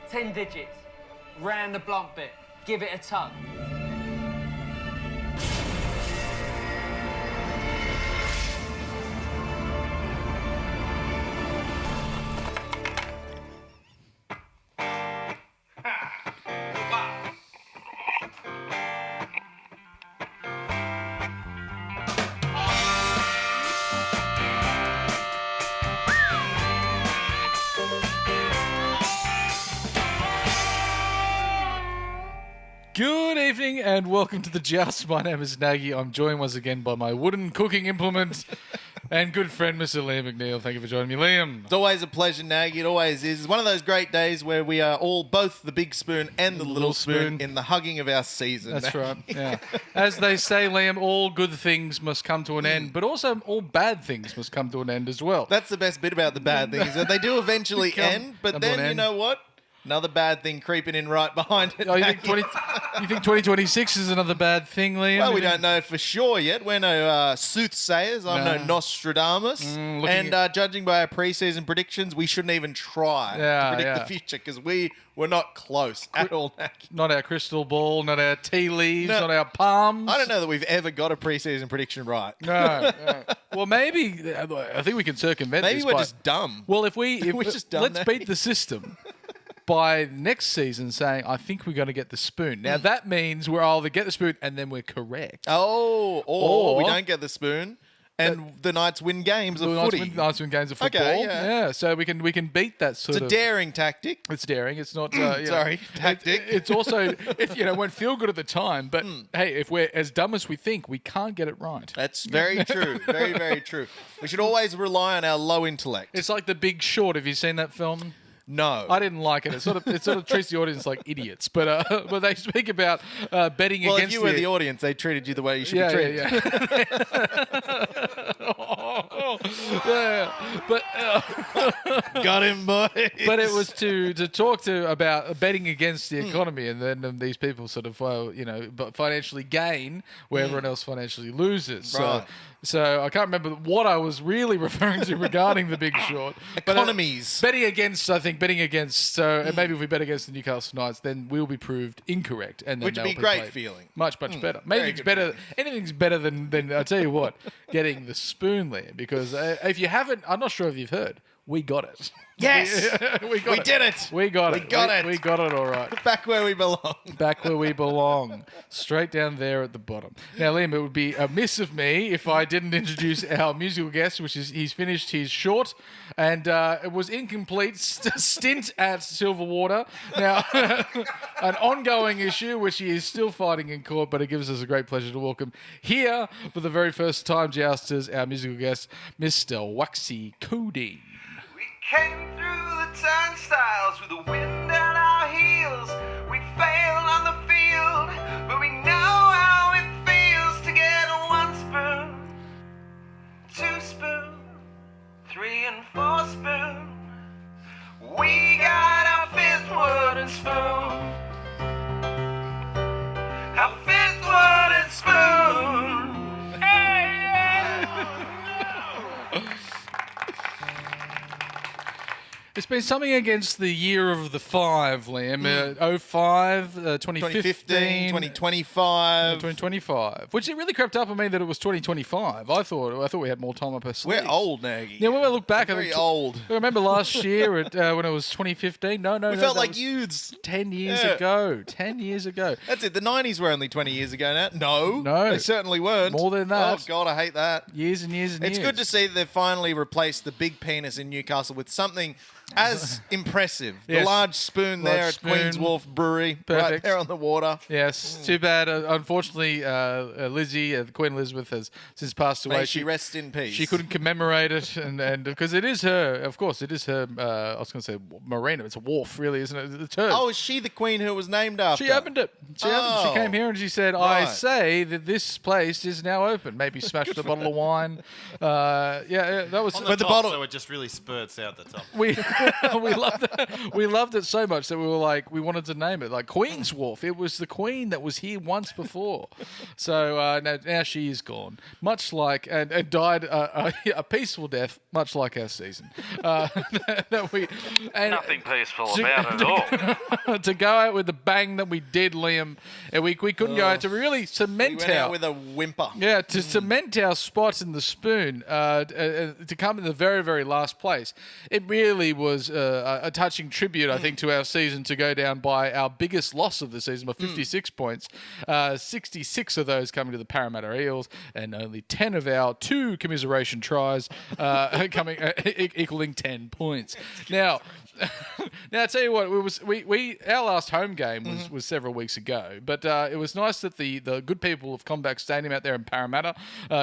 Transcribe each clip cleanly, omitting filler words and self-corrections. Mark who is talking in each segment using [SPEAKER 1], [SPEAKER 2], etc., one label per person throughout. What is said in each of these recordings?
[SPEAKER 1] 10 digits. Round the blunt bit. Give it a tug.
[SPEAKER 2] Good evening and welcome to the Joust. My name is Nagy. I'm joined once again by my wooden cooking implement and good friend, Mr. Liam McNeil. Thank you for joining me, Liam.
[SPEAKER 3] It's always a pleasure, Nagy. It always is. It's one of those great days where we are all both the big spoon and the little spoon in the hugging of our season.
[SPEAKER 2] That's right, yeah. As they say, Liam, all good things must come to an end, but also all bad things must come to an end as well.
[SPEAKER 3] That's the best bit about the bad things, that they do eventually end, but then, you know what? Another bad thing creeping in right behind it.
[SPEAKER 2] Oh, you think 2026 is another bad thing, Liam?
[SPEAKER 3] Well, we don't know for sure yet. We're no soothsayers. I'm no Nostradamus. And judging by our preseason predictions, we shouldn't even try to predict the future because we were not close at all.
[SPEAKER 2] Not our crystal ball, not our tea leaves, not our palms.
[SPEAKER 3] I don't know that we've ever got a preseason prediction right.
[SPEAKER 2] No. Well, maybe, I think we can circumvent this.
[SPEAKER 3] Maybe we're just dumb.
[SPEAKER 2] Well, if we're
[SPEAKER 3] just dumb,
[SPEAKER 2] let's beat the system. By next season saying, I think we're going to get the spoon. Now, that means we're either get the spoon and then we're correct.
[SPEAKER 3] Oh, or we don't get the spoon and the Knights win games of footy.
[SPEAKER 2] Knights win games of football.
[SPEAKER 3] Okay, yeah.
[SPEAKER 2] So we can beat that sort of...
[SPEAKER 3] It's a daring tactic.
[SPEAKER 2] It's daring. It's not...
[SPEAKER 3] tactic.
[SPEAKER 2] It's also, won't feel good at the time, but hey, if we're as dumb as we think, we can't get it right.
[SPEAKER 3] That's very true. Very, very true. We should always rely on our low intellect.
[SPEAKER 2] It's like The Big Short. Have you seen that film?
[SPEAKER 3] No,
[SPEAKER 2] I didn't like it. It sort of treats the audience like idiots. But they speak about betting against.
[SPEAKER 3] Well, if you were the audience, they treated you the way you should be treated.
[SPEAKER 2] Yeah. But
[SPEAKER 3] got him, boys.
[SPEAKER 2] But it was to talk about betting against the economy, and then these people sort of but financially gain where everyone else financially loses.
[SPEAKER 3] Right.
[SPEAKER 2] So I can't remember what I was really referring to regarding The Big Short.
[SPEAKER 3] Economies.
[SPEAKER 2] Betting against. So and maybe if we bet against the Newcastle Knights, then we'll be proved incorrect. And then
[SPEAKER 3] which would be a great feeling.
[SPEAKER 2] Much better. Maybe anything's better than I tell you what, getting the spoon, Liam. Because if you haven't, I'm not sure if you've heard, we got it.
[SPEAKER 3] Yes! We did it!
[SPEAKER 2] We got it.
[SPEAKER 3] We got it.
[SPEAKER 2] We got it all right.
[SPEAKER 3] Back where we belong.
[SPEAKER 2] Back where we belong. Straight down there at the bottom. Now, Liam, it would be a miss of me if I didn't introduce our musical guest, which is he's finished his short and it was incomplete stint at Silverwater. Now, an ongoing issue, which he is still fighting in court, but it gives us a great pleasure to welcome here for the very first time, Jousters, our musical guest, Mr. Waxy Codeine.
[SPEAKER 4] Came through the turnstiles with the wind at our heels. We failed on the field, but we know how it feels to get 1 spoon, 2 spoon, 3 and 4 spoon. We got our 5th wooden spoon. Our 5th wooden spoon. Hey,
[SPEAKER 2] It's been something against the year of the 5, Liam. 05, 2015,
[SPEAKER 3] 2025.
[SPEAKER 2] 2025. Which it really crept up on me that it was 2025. I thought we had more time up our sleeve.
[SPEAKER 3] We're old, Nagy.
[SPEAKER 2] Yeah, when I look back,
[SPEAKER 3] Very old.
[SPEAKER 2] I remember last year when it was 2015. No,
[SPEAKER 3] we felt like youths.
[SPEAKER 2] 10 years ago. 10 years ago.
[SPEAKER 3] That's it. The 90s were only 20 years ago now. No, they certainly weren't.
[SPEAKER 2] More than that.
[SPEAKER 3] Oh, God, I hate that.
[SPEAKER 2] Years and years and years.
[SPEAKER 3] It's good to see that they've finally replaced the big penis in Newcastle with something as impressive.
[SPEAKER 2] Yes.
[SPEAKER 3] The large spoon there at Queen's Wharf Brewery.
[SPEAKER 2] Perfect.
[SPEAKER 3] Right there on the water.
[SPEAKER 2] Yes. Too bad. Unfortunately, Lizzie, Queen Elizabeth, has since passed away.
[SPEAKER 3] May she rest in peace.
[SPEAKER 2] She couldn't commemorate it, and because it is her, of course, it is her, I was going to say marina. It's a wharf, really, isn't it? It's her.
[SPEAKER 3] Oh, is she the queen who it was named after?
[SPEAKER 2] She opened it. She came here and she said, I
[SPEAKER 3] Right.
[SPEAKER 2] say that this place is now open. Maybe smashed a bottle of wine. That was...
[SPEAKER 5] On
[SPEAKER 3] But the
[SPEAKER 5] top,
[SPEAKER 3] bottle-
[SPEAKER 5] so it just really spurts out the top.
[SPEAKER 2] We we loved it so much that we were like, we wanted to name it like Queen's Wharf. It was the Queen that was here once before. So now she is gone, much like and died a peaceful death, much like our season.
[SPEAKER 5] Nothing peaceful about it at all.
[SPEAKER 2] To go out with the bang that we did, Liam, and we couldn't go out to really cement
[SPEAKER 3] We went out with a whimper.
[SPEAKER 2] Yeah, to cement our spot in the spoon, to come in the very, very last place. It really was a touching tribute, I think, to our season to go down by our biggest loss of the season by 56 points. 66 of those coming to the Parramatta Eels, and only 10 of our 2 commiseration tries coming equaling 10 points. Now, I tell you what, our last home game was several weeks ago, but it was nice that the good people of Comback Stadium out there in Parramatta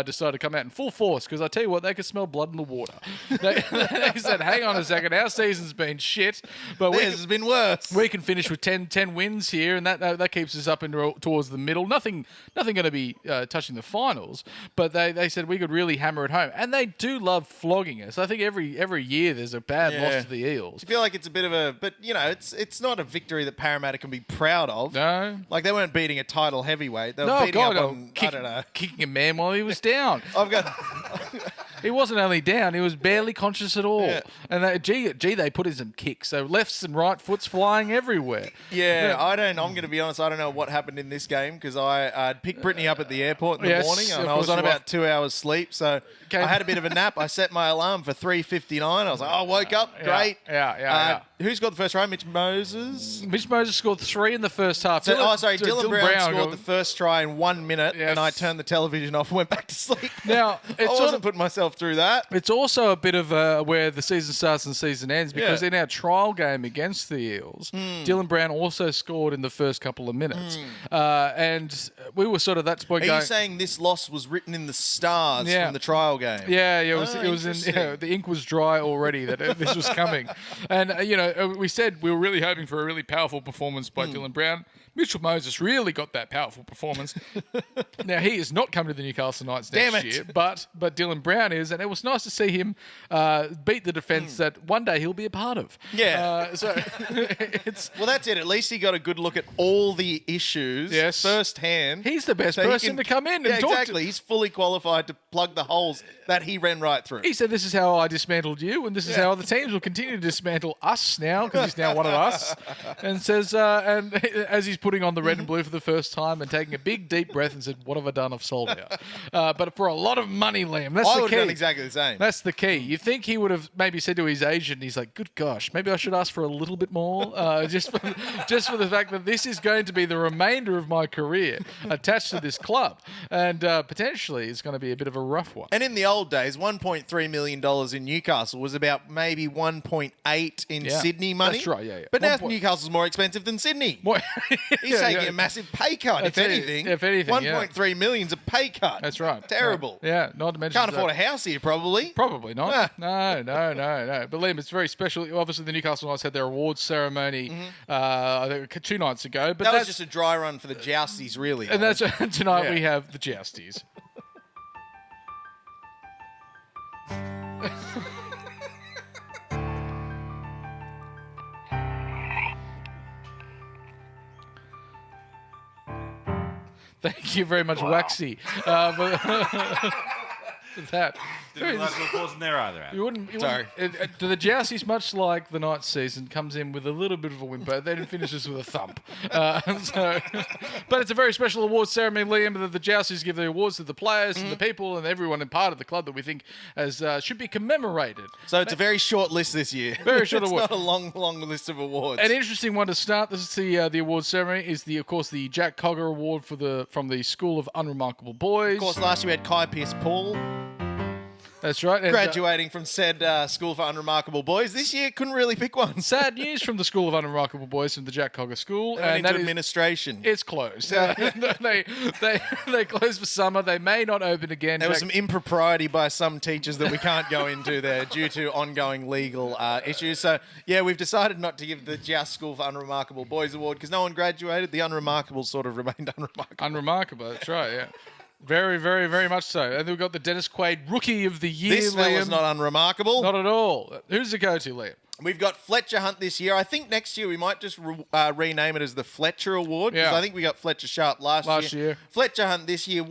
[SPEAKER 2] decided to come out in full force, because I tell you what, they could smell blood in the water. They said, hang on a second, our season's been shit, but
[SPEAKER 3] Theirs has been worse.
[SPEAKER 2] We can finish with 10 wins here, and that keeps us up towards the middle. Nothing going to be touching the finals, but they said we could really hammer it home, and they do love flogging us. I think every year there's a bad loss to the Eels.
[SPEAKER 3] I feel like it's a bit of a, but it's not a victory that Parramatta can be proud of.
[SPEAKER 2] No,
[SPEAKER 3] like they weren't beating a title heavyweight. They were beating up on, I don't know,
[SPEAKER 2] kicking a man while he was down.
[SPEAKER 3] He
[SPEAKER 2] wasn't only down; he was barely conscious at all. Yeah. And they put in some kicks. So lefts and right foots flying everywhere.
[SPEAKER 3] Yeah, I'm going to be honest. I don't know what happened in this game, because I picked Brittany up at the airport in the morning, and I was on about 2 hours sleep. So I had a bit of a nap. I set my alarm for 3:59. I was like, I woke up, great.
[SPEAKER 2] Yeah.
[SPEAKER 3] Who scored the first try? Mitch Moses.
[SPEAKER 2] Mitch Moses scored 3 in the first half.
[SPEAKER 3] Dylan Brown scored the first try in 1 minute, and I turned the television off and went back to sleep.
[SPEAKER 2] Now,
[SPEAKER 3] I wasn't putting myself through that.
[SPEAKER 2] It's also a bit of where the season starts and the season ends, because in our trial game against the Eels, Dylan Brown also scored in the first couple of minutes. And we were sort of that point going...
[SPEAKER 3] Are you saying this loss was written in the stars from the trial game?
[SPEAKER 2] Yeah, it was in... the ink was dry already that this was coming. And, we said we were really hoping for a really powerful performance by Dylan Brown. Mitchell Moses really got that powerful performance. Now, he is not coming to the Newcastle Knights next year, but Dylan Brown is, and it was nice to see him beat the defence that one day he'll be a part of.
[SPEAKER 3] Yeah. Well, that's it. At least he got a good look at all the issues firsthand.
[SPEAKER 2] He's the best person to come in and talk
[SPEAKER 3] exactly. He's fully qualified to plug the holes that he ran right through.
[SPEAKER 2] He said, this is how I dismantled you, and this is how other teams will continue to dismantle us now, because he's now one of us. And says, and as he's putting on the red and blue for the first time and taking a big deep breath and said, what have I done? I've sold out. But for a lot of money, Liam. That's the key. I would have done
[SPEAKER 3] exactly the same.
[SPEAKER 2] That's the key. You think he would have maybe said to his agent, he's like, good gosh, maybe I should ask for a little bit more, just for the fact that this is going to be the remainder of my career attached to this club. And potentially it's going to be a bit of a rough one.
[SPEAKER 3] And in the old days, $1.3 million in Newcastle was about maybe 1.8 in Sydney money.
[SPEAKER 2] That's right, yeah.
[SPEAKER 3] But now Newcastle's more expensive than Sydney. He's taking a massive pay cut, if anything.
[SPEAKER 2] If anything,
[SPEAKER 3] 1.3 million's a pay cut.
[SPEAKER 2] That's right.
[SPEAKER 3] Terrible.
[SPEAKER 2] Yeah, not to mention...
[SPEAKER 3] Can't afford a house here, probably.
[SPEAKER 2] Probably not. No. But Liam, it's very special. Obviously, the Newcastle Knights had their awards ceremony I think 2 nights ago. But
[SPEAKER 3] that was just a dry run for the Jousties, really.
[SPEAKER 2] And that's tonight we have the Jousties. Thank you very much, Waxy, for that.
[SPEAKER 6] Didn't realize what was in there either.
[SPEAKER 2] Sorry. The Jousties, much like the Knights season, comes in with a little bit of a whimper. They didn't finish this with a thump. But it's a very special awards ceremony, Liam, that the Jousties give the awards to the players and the people and everyone in part of the club that we think should be commemorated.
[SPEAKER 3] So it's a very short list this year.
[SPEAKER 2] Very short award.
[SPEAKER 3] It's not a long list of awards.
[SPEAKER 2] An interesting one to start. This is the awards ceremony. Is of course the Jack Cogger Award from the School of Unremarkable Boys.
[SPEAKER 3] Of course, last year we had Kai Pearce-Paul.
[SPEAKER 2] That's right.
[SPEAKER 3] Graduating from said School for Unremarkable Boys. This year, couldn't really pick one.
[SPEAKER 2] Sad news from the School of Unremarkable Boys from the Jack Cogger School.
[SPEAKER 3] And that administration.
[SPEAKER 2] It's closed. They closed for summer. They may not open again.
[SPEAKER 3] There was some impropriety by some teachers that we can't go into there due to ongoing legal issues. So, yeah, we've decided not to give the Joust School for Unremarkable Boys Award because no one graduated. The unremarkable sort of remained unremarkable.
[SPEAKER 2] Unremarkable, that's right, yeah. Very, very, very much so. And then we've got the Dennis Quaid Rookie of the Year,
[SPEAKER 3] This fella's not unremarkable.
[SPEAKER 2] Not at all. Who's the go-to, Liam?
[SPEAKER 3] We've got Fletcher Hunt this year. I think next year we might just rename it as the Fletcher Award because
[SPEAKER 2] Yeah.
[SPEAKER 3] I think we got Fletcher Sharp last year. Fletcher Hunt this year.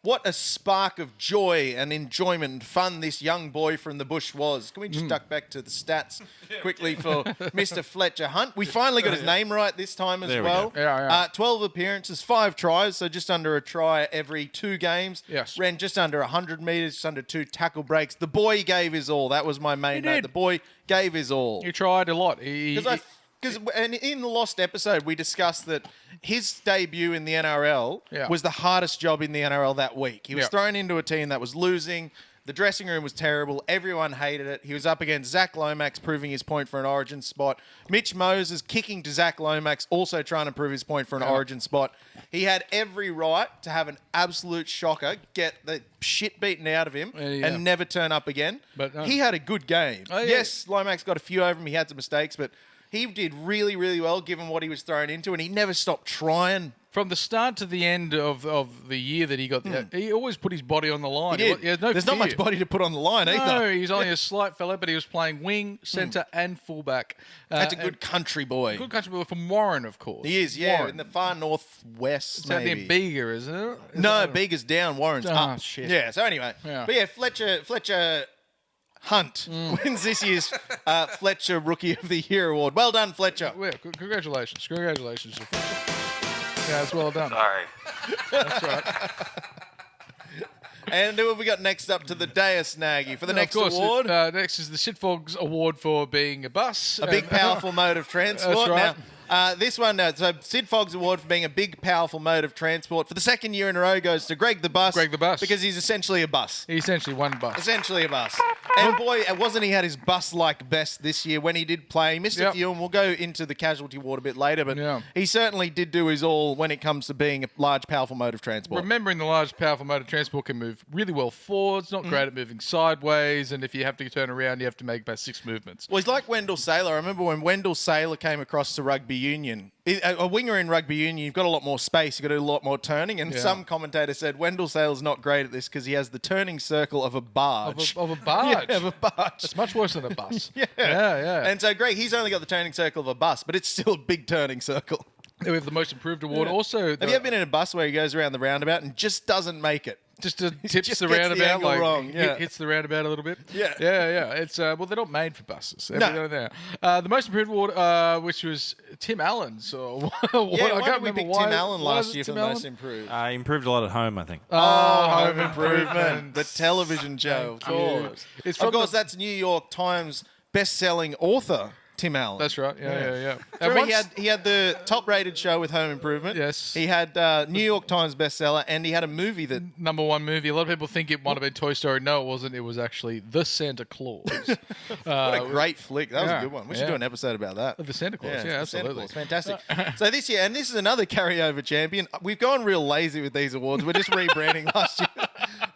[SPEAKER 3] What a spark of joy and enjoyment and fun this young boy from the bush was. Can we just duck back to the stats quickly for Mr. Fletcher Hunt? We finally got his name right this time as
[SPEAKER 6] There we
[SPEAKER 3] well.
[SPEAKER 6] go.
[SPEAKER 2] Yeah.
[SPEAKER 3] 12 appearances, 5 tries, so just under a try every 2 games.
[SPEAKER 2] Yes.
[SPEAKER 3] Ran just under 100 metres, just under 2 tackle breaks. The boy gave his all. That was my main note.
[SPEAKER 2] did.
[SPEAKER 3] The boy gave his all.
[SPEAKER 2] He tried a lot.
[SPEAKER 3] Because in the lost episode, we discussed that his debut in the NRL was the hardest job in the NRL that week. He was thrown into a team that was losing. The dressing room was terrible. Everyone hated it. He was up against Zach Lomax, proving his point for an Origin spot. Mitch Moses kicking to Zach Lomax, also trying to prove his point for an Origin spot. He had every right to have an absolute shocker, get the shit beaten out of him, and never turn up again.
[SPEAKER 2] But
[SPEAKER 3] he had a good game.
[SPEAKER 2] Oh, yeah.
[SPEAKER 3] Yes, Lomax got a few over him. He had some mistakes, but he did really, really well given what he was thrown into, and he never stopped trying.
[SPEAKER 2] From the start to the end of the year that he got there, he always put his body on the line.
[SPEAKER 3] He did.
[SPEAKER 2] He had no
[SPEAKER 3] There's not
[SPEAKER 2] fear.
[SPEAKER 3] much body to put on the line either.
[SPEAKER 2] No, he was only a slight fella, but he was playing wing, centre, and fullback.
[SPEAKER 3] That's a good country boy.
[SPEAKER 2] Good country boy from Warren, of course.
[SPEAKER 3] He is, yeah,
[SPEAKER 2] Warren.
[SPEAKER 3] in the far northwest,
[SPEAKER 2] It's out near
[SPEAKER 3] maybe.
[SPEAKER 2] Bega, isn't it?
[SPEAKER 3] No, Bega's down, Warren's
[SPEAKER 2] Oh,
[SPEAKER 3] up.
[SPEAKER 2] shit.
[SPEAKER 3] Yeah, so anyway.
[SPEAKER 2] Yeah.
[SPEAKER 3] But yeah, Fletcher Hunt wins this year's Fletcher Rookie of the Year award. Well done, Fletcher.
[SPEAKER 2] Well, congratulations. Congratulations to Fletcher. Yeah, it's well done.
[SPEAKER 5] Sorry.
[SPEAKER 2] That's right.
[SPEAKER 3] And who have we got next up to the Deus Nagy for the next
[SPEAKER 2] of course,
[SPEAKER 3] award?
[SPEAKER 2] Next is the Shitfogs Award for being a bus.
[SPEAKER 3] A big, powerful mode of transport.
[SPEAKER 2] That's right.
[SPEAKER 3] Now, this one, so Sid Fogg's award for being a big, powerful mode of transport for the second year in a row goes to Greg the Bus.
[SPEAKER 2] Greg the Bus.
[SPEAKER 3] Because he's essentially a bus.
[SPEAKER 2] He essentially won bus.
[SPEAKER 3] Essentially a bus. And boy, wasn't he had his bus-like best this year when he did play. He missed a
[SPEAKER 2] Yep.
[SPEAKER 3] few, and we'll go into the casualty ward a bit later, but
[SPEAKER 2] Yeah.
[SPEAKER 3] he certainly did do his all when it comes to being a large, powerful mode of transport.
[SPEAKER 2] Remembering the large, powerful mode of transport can move really well forwards, not great at moving sideways, and if you have to turn around, you have to make about 6 movements.
[SPEAKER 3] Well, he's like Wendell Saylor. I remember when Wendell Saylor came across to rugby union. A winger in rugby union, you've got a lot more space, you've got to do a lot more turning, and some commentator said Wendell Saylor's not great at this because he has the turning circle of a barge.
[SPEAKER 2] Of a barge.
[SPEAKER 3] Yeah, of a barge.
[SPEAKER 2] It's much worse than a bus.
[SPEAKER 3] Yeah. And so, Greg, he's only got the turning circle of a bus, but it's still a big turning circle.
[SPEAKER 2] We have the most improved award. Also,
[SPEAKER 3] Have you ever been in a bus where he goes around the roundabout and just doesn't make it?
[SPEAKER 2] just tips
[SPEAKER 3] just
[SPEAKER 2] the
[SPEAKER 3] gets the
[SPEAKER 2] roundabout,
[SPEAKER 3] angle
[SPEAKER 2] like
[SPEAKER 3] wrong, yeah.
[SPEAKER 2] hits the roundabout a little bit.
[SPEAKER 3] Yeah.
[SPEAKER 2] It's well, they're not made for buses.
[SPEAKER 3] No.
[SPEAKER 2] The most improved award, which was Tim Allen's award.
[SPEAKER 3] Yeah,
[SPEAKER 2] I
[SPEAKER 3] why
[SPEAKER 2] can't
[SPEAKER 3] did we
[SPEAKER 2] remember
[SPEAKER 3] pick
[SPEAKER 2] why.
[SPEAKER 3] Tim Allen
[SPEAKER 2] Why
[SPEAKER 3] last
[SPEAKER 2] was it
[SPEAKER 3] year for
[SPEAKER 2] Tim
[SPEAKER 3] the
[SPEAKER 2] Allen?
[SPEAKER 3] most improved?
[SPEAKER 6] Improved a lot at home, I think.
[SPEAKER 3] Home Improvement, the television show, of
[SPEAKER 2] Thank you.
[SPEAKER 3] course.
[SPEAKER 2] It's
[SPEAKER 3] Of
[SPEAKER 2] from
[SPEAKER 3] course, that's New York Times best-selling author Tim Allen.
[SPEAKER 2] That's right. Yeah.
[SPEAKER 3] Remember he had the top-rated show with Home Improvement.
[SPEAKER 2] Yes.
[SPEAKER 3] He had New York Times bestseller, and he had a movie that.
[SPEAKER 2] number one movie. A lot of people think it might have been Toy Story. No, it wasn't. It was actually The Santa Claus.
[SPEAKER 3] What a great flick! That was
[SPEAKER 2] yeah,
[SPEAKER 3] a good one. We should
[SPEAKER 2] yeah.
[SPEAKER 3] do an episode about that.
[SPEAKER 2] The Santa Claus. Yeah,
[SPEAKER 3] the Santa
[SPEAKER 2] absolutely.
[SPEAKER 3] Claus. Fantastic. So this year, and this is another carryover champion. We've gone real lazy with these awards. We're just rebranding last year.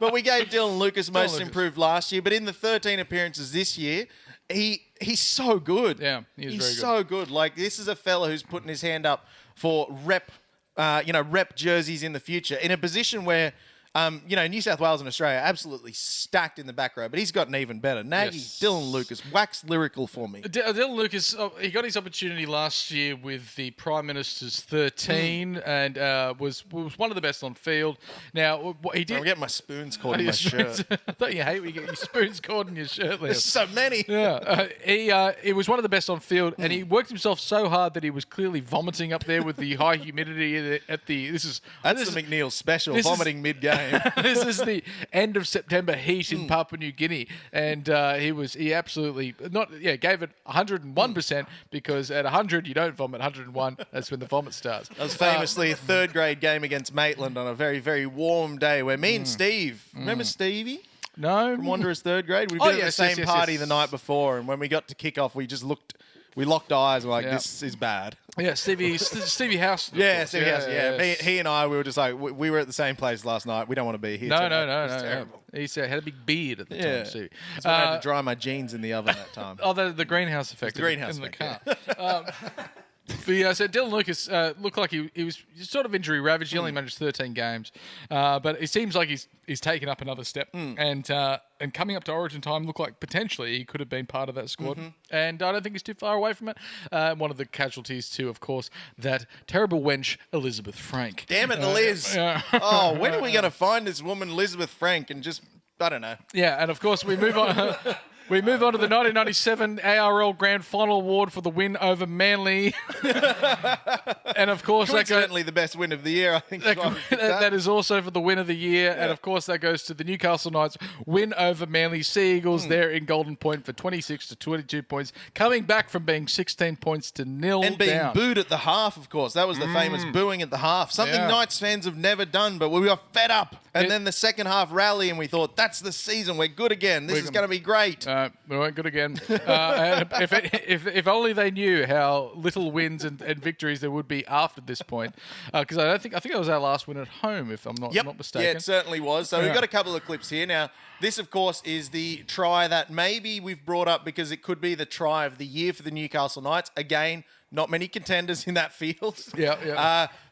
[SPEAKER 3] But we gave Dylan Lucas most
[SPEAKER 2] Lucas.
[SPEAKER 3] improved last year. But in the 13 appearances this year, he's so good.
[SPEAKER 2] Yeah, he's very good.
[SPEAKER 3] so good. Like, this is a fella who's putting his hand up for rep jerseys in the future in a position where, New South Wales and Australia are absolutely stacked in the back row, but he's gotten even better. Nagy,
[SPEAKER 2] Yes.
[SPEAKER 3] Dylan Lucas, wax lyrical for me.
[SPEAKER 2] Dylan Lucas, he got his opportunity last year with the Prime Minister's 13 and was one of the best on field. Now, what he did...
[SPEAKER 3] I'm getting my spoons caught in my shirt.
[SPEAKER 2] Don't you hate when you get your spoons caught in your shirt, Liam?
[SPEAKER 3] There's so many.
[SPEAKER 2] Yeah, he was one of the best on field, and he worked himself so hard that he was clearly vomiting up there with the high humidity at the.
[SPEAKER 3] That's the McNeil special,
[SPEAKER 2] this is-
[SPEAKER 3] vomiting mid-game.
[SPEAKER 2] This is the end of September heat in Papua New Guinea, and he absolutely gave it 101% because at 100 you don't vomit, 101 that's when the vomit starts.
[SPEAKER 3] That was famously a third grade game against Maitland on a very, very warm day where me and Steve, remember Stevie?
[SPEAKER 2] No,
[SPEAKER 3] From Wanderers third grade? We'd
[SPEAKER 2] Oh,
[SPEAKER 3] been at the
[SPEAKER 2] yes,
[SPEAKER 3] same
[SPEAKER 2] yes,
[SPEAKER 3] party
[SPEAKER 2] yes.
[SPEAKER 3] the night before, and when we got to kick off, we locked eyes. We're like,
[SPEAKER 2] Yeah.
[SPEAKER 3] this is bad.
[SPEAKER 2] yeah, Stevie House. of
[SPEAKER 3] Yeah,
[SPEAKER 2] course.
[SPEAKER 3] Stevie House. Yeah,
[SPEAKER 2] yes.
[SPEAKER 3] He and I, we were just like, we were at the same place last night. We don't want to be here.
[SPEAKER 2] No.
[SPEAKER 3] tonight. It was terrible.
[SPEAKER 2] He said had a big beard at the
[SPEAKER 3] Yeah.
[SPEAKER 2] time, Stevie.
[SPEAKER 3] That's when I had to dry my jeans in the oven that time.
[SPEAKER 2] Oh, the greenhouse effect.
[SPEAKER 3] The greenhouse
[SPEAKER 2] in the
[SPEAKER 3] effect,
[SPEAKER 2] car. So Dylan Lucas looked like he was sort of injury ravaged. He only managed 13 games, but it seems like he's taken up another step. And coming up to Origin time, looked like potentially he could have been part of that squad. And I don't think he's too far away from it. One of the casualties too, of course, that terrible wench Elizabeth Frank.
[SPEAKER 3] Damn it, Liz! Oh, when are we going to find this woman Elizabeth Frank and just I don't know.
[SPEAKER 2] Yeah, and of course we move on. We move on to the 1997 ARL Grand Final Award for the win over Manly. And of course,
[SPEAKER 3] certainly the best win of the year, I think.
[SPEAKER 2] That is also for the win of the year. Yeah. And of course, that goes to the Newcastle Knights win over Manly Sea Eagles there in Golden Point for 26 to 22 points, coming back from being 16 points to 0
[SPEAKER 3] and being
[SPEAKER 2] down.
[SPEAKER 3] booed at the half, of course. That was the famous booing at the half. Something Knights fans have never done, but we got fed up. And then the second half rally, and we thought, that's the season. We're good again. This is going to be great.
[SPEAKER 2] We weren't good again. And if only they knew how little wins and victories there would be after this point, because I think it was our last win at home, if I'm not mistaken.
[SPEAKER 3] Yeah, it certainly was. So we've got a couple of clips here now. This, of course, is the try that maybe we've brought up because it could be the try of the year for the Newcastle Knights. Again, not many contenders in that field.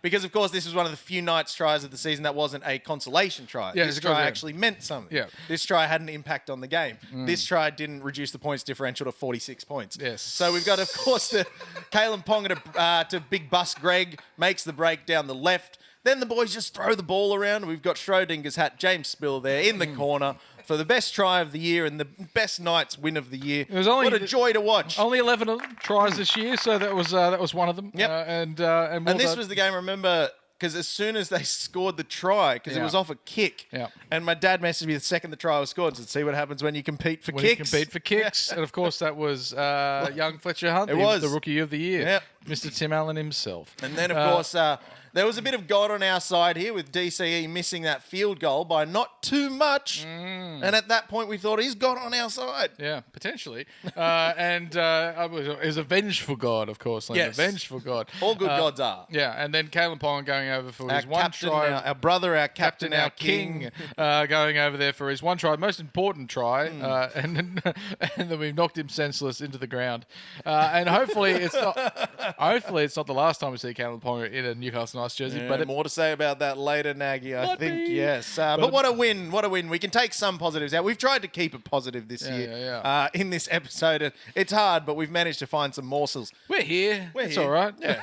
[SPEAKER 3] Because, of course, this was one of the few Knights tries of the season that wasn't a consolation try.
[SPEAKER 2] Yeah,
[SPEAKER 3] this try actually meant something.
[SPEAKER 2] Yeah.
[SPEAKER 3] This try had an impact on the game. This try didn't reduce the points differential to 46 points.
[SPEAKER 2] Yes.
[SPEAKER 3] So we've got, of course, the Kalen Ponga to Big Bus Greg, makes the break down the left. Then the boys just throw the ball around. We've got Schrodinger's hat, James Spill there in the corner for the best try of the year and the best Knights win of the year. What a joy to watch.
[SPEAKER 2] Only 11 of them tries this year, so that was one of them.
[SPEAKER 3] Yep.
[SPEAKER 2] And
[SPEAKER 3] this was the game, remember, because as soon as they scored the try, because it was off a kick, and my dad messaged me the second the try was scored, said, see what happens when you compete for kicks.
[SPEAKER 2] You compete for kicks. And, of course, that was young Fletcher Hunt, the Rookie of the Year, Mr. Tim Allen himself.
[SPEAKER 3] And then, of course, there was a bit of God on our side here with DCE missing that field goal by not too much. And at that point, we thought he's God on our side.
[SPEAKER 2] Yeah, potentially. It was a vengeful God, of course. Like,
[SPEAKER 3] yes.
[SPEAKER 2] A vengeful God.
[SPEAKER 3] All good gods are.
[SPEAKER 2] Yeah, and then Kalen Ponga going over for his one try.
[SPEAKER 3] Our brother, our captain, our king.
[SPEAKER 2] Going over there for his one try, most important try. And then we've knocked him senseless into the ground. And hopefully it's not the last time we see Kalen Ponga in a Newcastle Knights jersey. But
[SPEAKER 3] more to say about that later, Nagy, I think. Yes. But what a win. What a win. We can take some positives out. We've tried to keep it positive this year in this episode. It's hard, but we've managed to find some morsels.
[SPEAKER 2] We're here. It's all right.
[SPEAKER 3] Yeah.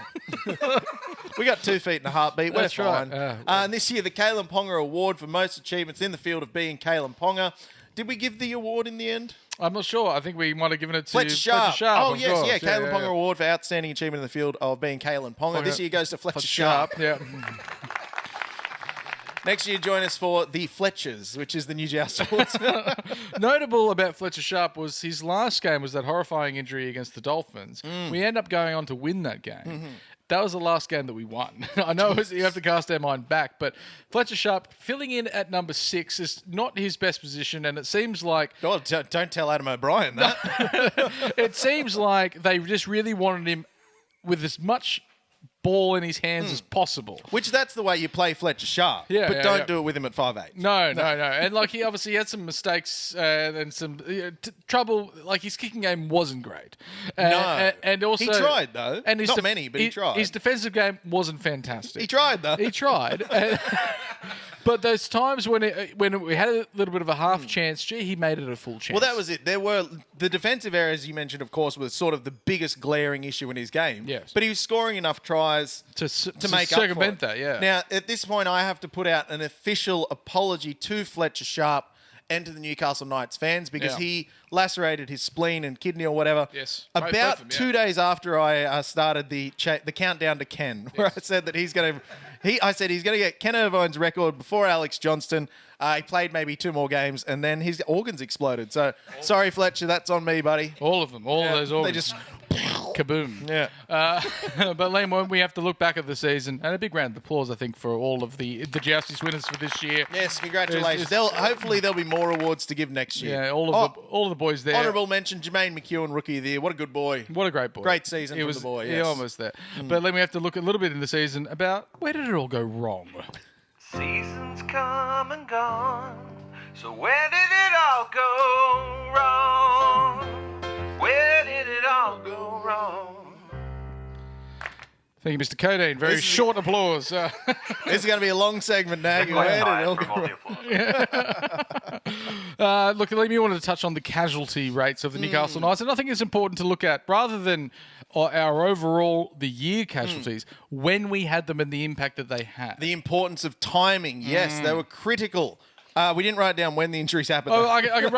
[SPEAKER 3] We got 2 feet and a heartbeat. We're fine.
[SPEAKER 2] Right.
[SPEAKER 3] And this year, the Kalen Ponga Award for most achievements in the field of being Kalen Ponga. Did we give the award in the end?
[SPEAKER 2] I'm not sure. I think we might have given it to
[SPEAKER 3] Fletcher Sharp.
[SPEAKER 2] Oh,
[SPEAKER 3] yes, yeah. Kalen Ponga Award for outstanding achievement in the field of being Kalen Ponga. This year goes to Fletcher Sharp.
[SPEAKER 2] Yeah.
[SPEAKER 3] Next year, join us for the Fletchers, which is the New Joust.
[SPEAKER 2] Notable about Fletcher Sharp was his last game was that horrifying injury against the Dolphins. We end up going on to win that game. That was the last game that we won. I know you have to cast our mind back, but Fletcher Sharp filling in at number 6 is not his best position, and it seems like...
[SPEAKER 3] God, don't tell Adam O'Brien that.
[SPEAKER 2] It seems like they just really wanted him with as much ball in his hands as possible.
[SPEAKER 3] Which that's the way you play Fletcher Sharp. But don't do it with him at 5'8".
[SPEAKER 2] No. And like he obviously had some mistakes and some trouble. Like his kicking game wasn't great. And also
[SPEAKER 3] he tried though.
[SPEAKER 2] And
[SPEAKER 3] not many, but he tried.
[SPEAKER 2] His defensive game wasn't fantastic.
[SPEAKER 3] He tried though.
[SPEAKER 2] He tried. But those times when we had a little bit of a half chance, he made it a full chance.
[SPEAKER 3] Well, that was it. There were the defensive errors you mentioned, of course, was sort of the biggest glaring issue in his game.
[SPEAKER 2] Yes.
[SPEAKER 3] But he was scoring enough tries to make
[SPEAKER 2] circumvent
[SPEAKER 3] up for it.
[SPEAKER 2] that. Yeah.
[SPEAKER 3] Now, at this point, I have to put out an official apology to Fletcher Sharp and to the Newcastle Knights fans because he lacerated his spleen and kidney or whatever.
[SPEAKER 2] Yes.
[SPEAKER 3] About
[SPEAKER 2] them,
[SPEAKER 3] 2 days after I started the countdown to Ken, where I said that he's going to. I said he's going to get Ken Irvine's record before Alex Johnston. He played maybe 2 more games, and then his organs exploded. So, sorry, Fletcher, that's on me, buddy.
[SPEAKER 2] All of them. All of those organs.
[SPEAKER 3] They just...
[SPEAKER 2] Kaboom.
[SPEAKER 3] Yeah.
[SPEAKER 2] But Liam, we have to look back at the season, and a big round of applause, I think, for all of the Jousties winners for this year.
[SPEAKER 3] Yes, congratulations. Hopefully there'll be more awards to give next year.
[SPEAKER 2] Yeah, all of the boys there.
[SPEAKER 3] Honourable mention, Jermaine McEwen, Rookie of the Year. What a good boy.
[SPEAKER 2] What a great boy.
[SPEAKER 3] Great season from the boy, yes.
[SPEAKER 2] Yeah, almost there. But then we have to look a little bit in the season about where did it all go wrong?
[SPEAKER 4] Seasons come and gone, so where did it all go wrong? Where did it all go wrong?
[SPEAKER 2] Thank you, Mr. Codeine. Very short applause.
[SPEAKER 3] This is going to be a long segment, Nag. Go ahead and it'll
[SPEAKER 5] From all
[SPEAKER 3] go.
[SPEAKER 5] the applause.
[SPEAKER 2] Look, Liam, you wanted to touch on the casualty rates of the Newcastle Knights, and I think it's important to look at, rather than our overall the year casualties, when we had them and the impact that they had.
[SPEAKER 3] The importance of timing. Yes, they were critical. We didn't write down when the injuries happened.
[SPEAKER 2] Oh, I can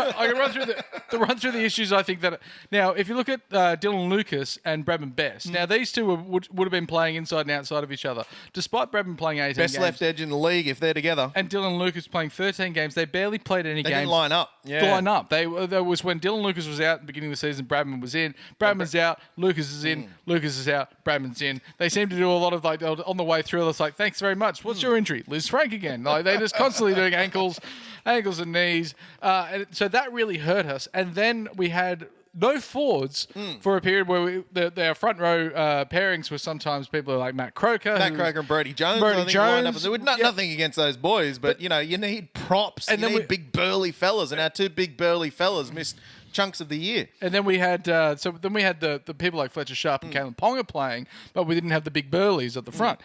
[SPEAKER 2] run through the issues. I think that now, if you look at Dylan Lucas and Bradman Best, now these two would have been playing inside and outside of each other, despite Bradman playing 18
[SPEAKER 3] Best
[SPEAKER 2] games.
[SPEAKER 3] left edge in the league if they're together.
[SPEAKER 2] And Dylan Lucas playing 13 games. They barely played any
[SPEAKER 3] They
[SPEAKER 2] games.
[SPEAKER 3] didn't line up. Yeah.
[SPEAKER 2] Line up. There was when Dylan Lucas was out at the beginning of the season, Bradman was in. Bradman's out, Lucas is in, Lucas is out, Bradman's in. They seem to do a lot of, like, on the way through, it's like, thanks very much. What's your injury? Liz Frank again. Like, they're just constantly doing ankles and knees. And so that really hurt us. And then we had no forwards for a period where their front row pairings were sometimes people like Matt Croker.
[SPEAKER 3] Croker and Brody Jones.
[SPEAKER 2] Brody
[SPEAKER 3] I think
[SPEAKER 2] Jones.
[SPEAKER 3] lined up. There was nothing against those boys, but you need props.
[SPEAKER 2] And
[SPEAKER 3] you
[SPEAKER 2] then
[SPEAKER 3] need big burly fellas, and our two big burly fellas missed chunks of the year.
[SPEAKER 2] And then we had the people like Fletcher Sharp and Kalen Ponga playing, but we didn't have the big burlies at the front.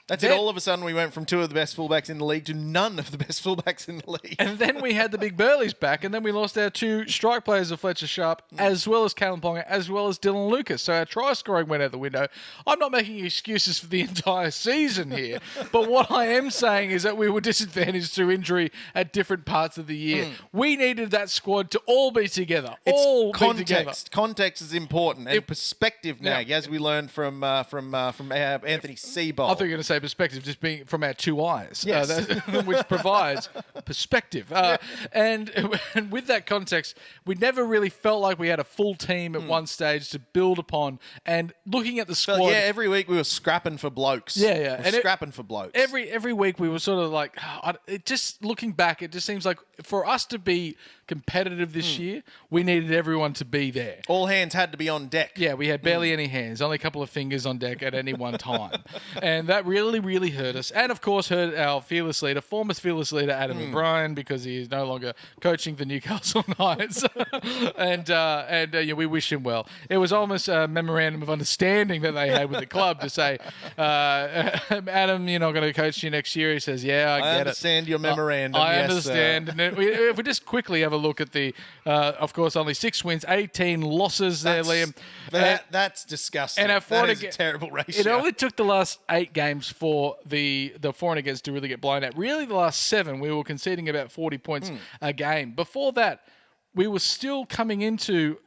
[SPEAKER 3] That's it. All of a sudden, we went from two of the best fullbacks in the league to none of the best fullbacks in the league.
[SPEAKER 2] And then we had the big burlies back, and then we lost our two strike players of Fletcher Sharp, as well as Kalen Ponga, as well as Dylan Lucas. So our try scoring went out the window. I'm not making excuses for the entire season here, but what I am saying is that we were disadvantaged through injury at different parts of the year. We needed that squad to all be together.
[SPEAKER 3] Context is important, and perspective, Nag, as we learned from Anthony Seabold.
[SPEAKER 2] I thought you were going to say perspective, just being from our two eyes,
[SPEAKER 3] Yes.
[SPEAKER 2] which provides perspective. And with that context, we never really felt like we had a full team at one stage to build upon. And looking at the squad,
[SPEAKER 3] every week we were scrapping for blokes. Scrapping for blokes.
[SPEAKER 2] Every week we were sort of like, just looking back, it just seems like for us to be competitive this year, we needed everyone to be there.
[SPEAKER 3] All hands had to be on deck.
[SPEAKER 2] Yeah, we had barely any hands, only a couple of fingers on deck at any one time. And that really, really hurt us. And, of course, hurt our fearless leader, former fearless leader, Adam O'Brien, because he is no longer coaching the Newcastle Knights. and we wish him well. It was almost a memorandum of understanding that they had with the club to say, Adam, you're not going to coach you next year. He says, yeah, I get it.
[SPEAKER 3] understand your memorandum.
[SPEAKER 2] I
[SPEAKER 3] yes,
[SPEAKER 2] understand. And if we just quickly have a look at the, of course, only 6 wins, 18 losses there, Liam.
[SPEAKER 3] That's disgusting.
[SPEAKER 2] And our
[SPEAKER 3] that is a terrible ratio.
[SPEAKER 2] It only took the last 8 games for the for and against to really get blown out. Really, the last 7, we were conceding about 40 points a game. Before that, we were still coming into...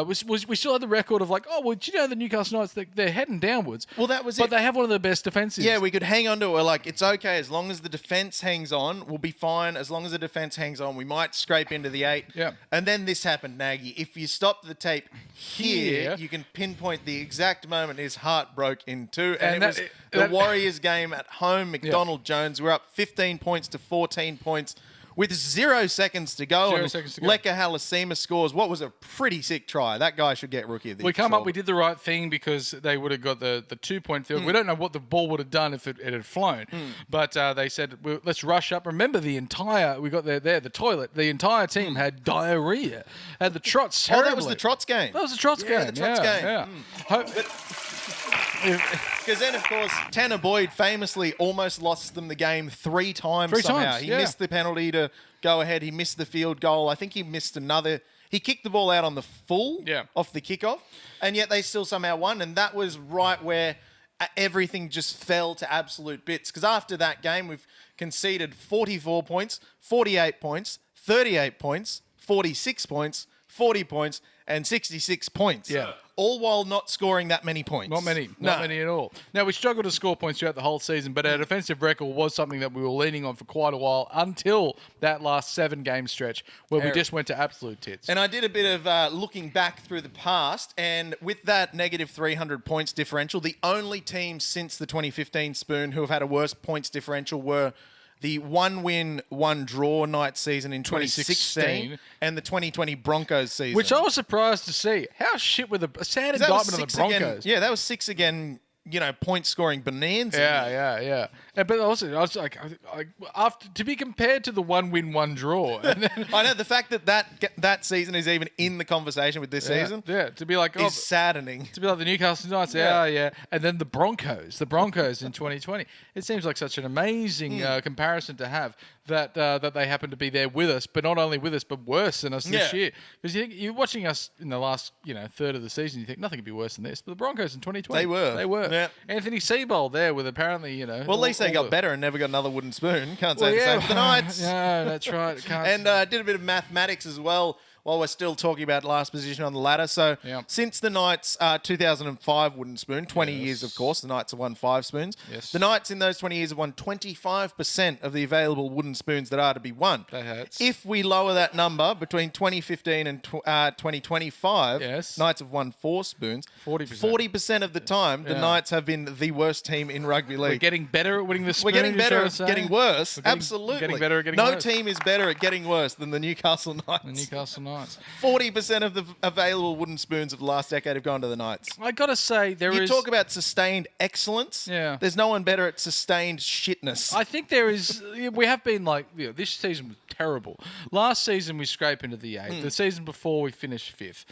[SPEAKER 2] we still had the record of like, oh, well, do you know the Newcastle Knights, they're heading downwards.
[SPEAKER 3] Well, that was
[SPEAKER 2] but
[SPEAKER 3] it.
[SPEAKER 2] But they have one of the best defenses.
[SPEAKER 3] Yeah, we could hang on to it. We're like, it's okay. As long as the defence hangs on, we'll be fine. As long as the defence hangs on, we might scrape into the 8.
[SPEAKER 2] Yeah.
[SPEAKER 3] And then this happened, Nagy. If you stop the tape here, you can pinpoint the exact moment his heart broke in two. And it was the Warriors game at home, McDonald Jones. We're up 15 points to 14 points. With 0 seconds to go, Leka Halasima scores what was a pretty sick try. That guy should get Rookie of the Year.
[SPEAKER 2] We did the right thing because they would have got the 2-point field. We don't know what the ball would have done if it had flown. But they said, well, let's rush up. Remember the entire team had diarrhea. Had the trots terribly.
[SPEAKER 3] Oh, that was the trots game.
[SPEAKER 2] That was the trots game.
[SPEAKER 3] The trots game. Because then, of course, Tanner Boyd famously almost lost them the game 3 times somehow. He missed the penalty to go ahead. He missed the field goal. I think he missed another. He kicked the ball out on the full off the kickoff, and yet they still somehow won. And that was right where everything just fell to absolute bits. Because after that game, we've conceded 44 points, 48 points, 38 points, 46 points, 40 points, and 66 points.
[SPEAKER 2] Yeah.
[SPEAKER 3] All while not scoring that many points.
[SPEAKER 2] Not many at all. Now, we struggled to score points throughout the whole season, but our defensive record was something that we were leaning on for quite a while until that last 7-game stretch where we just went to absolute tits.
[SPEAKER 3] And I did a bit of looking back through the past, and with that negative 300 points differential, the only teams since the 2015 Spoon who have had a worse points differential were the 1-win, 1-draw night season in 2016 and the 2020 Broncos season.
[SPEAKER 2] Which I was surprised to see. How shit with a sad indictment of the Broncos.
[SPEAKER 3] That was 6 again point scoring bonanza.
[SPEAKER 2] Yeah. But also, I was like, after to be compared to the 1-win, 1-draw. And then,
[SPEAKER 3] I know the fact that season is even in the conversation with this season.
[SPEAKER 2] Yeah, to be like,
[SPEAKER 3] is saddening.
[SPEAKER 2] To be like the Newcastle Knights, yeah. And then the Broncos in 2020. It seems like such an amazing comparison to have that they happen to be there with us, but not only with us, but worse than us this year. Because you're watching us in the last third of the season, you think nothing could be worse than this. But the Broncos in 2020, they were.
[SPEAKER 3] Yeah.
[SPEAKER 2] Anthony Seibold there with apparently
[SPEAKER 3] Well, at least they got better and never got another wooden spoon. Can't say the same for the Knights.
[SPEAKER 2] Yeah, that's right.
[SPEAKER 3] And did a bit of mathematics as well while we're still talking about last position on the ladder. So since the Knights 2005 wooden spoon, 20 years of course, the Knights have won 5 spoons.
[SPEAKER 2] Yes.
[SPEAKER 3] The Knights in those 20 years have won 25% of the available wooden spoons that are to be won.
[SPEAKER 2] That hurts.
[SPEAKER 3] If we lower that number between 2015 and 2025, Knights have won 4 spoons. 40% of the time, the Knights have been the worst team in rugby league.
[SPEAKER 2] We're getting better at winning the spoon.
[SPEAKER 3] We're getting better at getting worse. Absolutely.
[SPEAKER 2] Getting better at getting
[SPEAKER 3] worse.
[SPEAKER 2] No
[SPEAKER 3] team is better at getting worse than the Newcastle Knights.
[SPEAKER 2] The Newcastle Knights.
[SPEAKER 3] 40% of the available wooden spoons of the last decade have gone to the Knights.
[SPEAKER 2] I gotta say,
[SPEAKER 3] You talk about sustained excellence.
[SPEAKER 2] Yeah.
[SPEAKER 3] There's no one better at sustained shitness.
[SPEAKER 2] I think there is. We have been this season was terrible. Last season we scraped into the 8. The season before we finished 5th.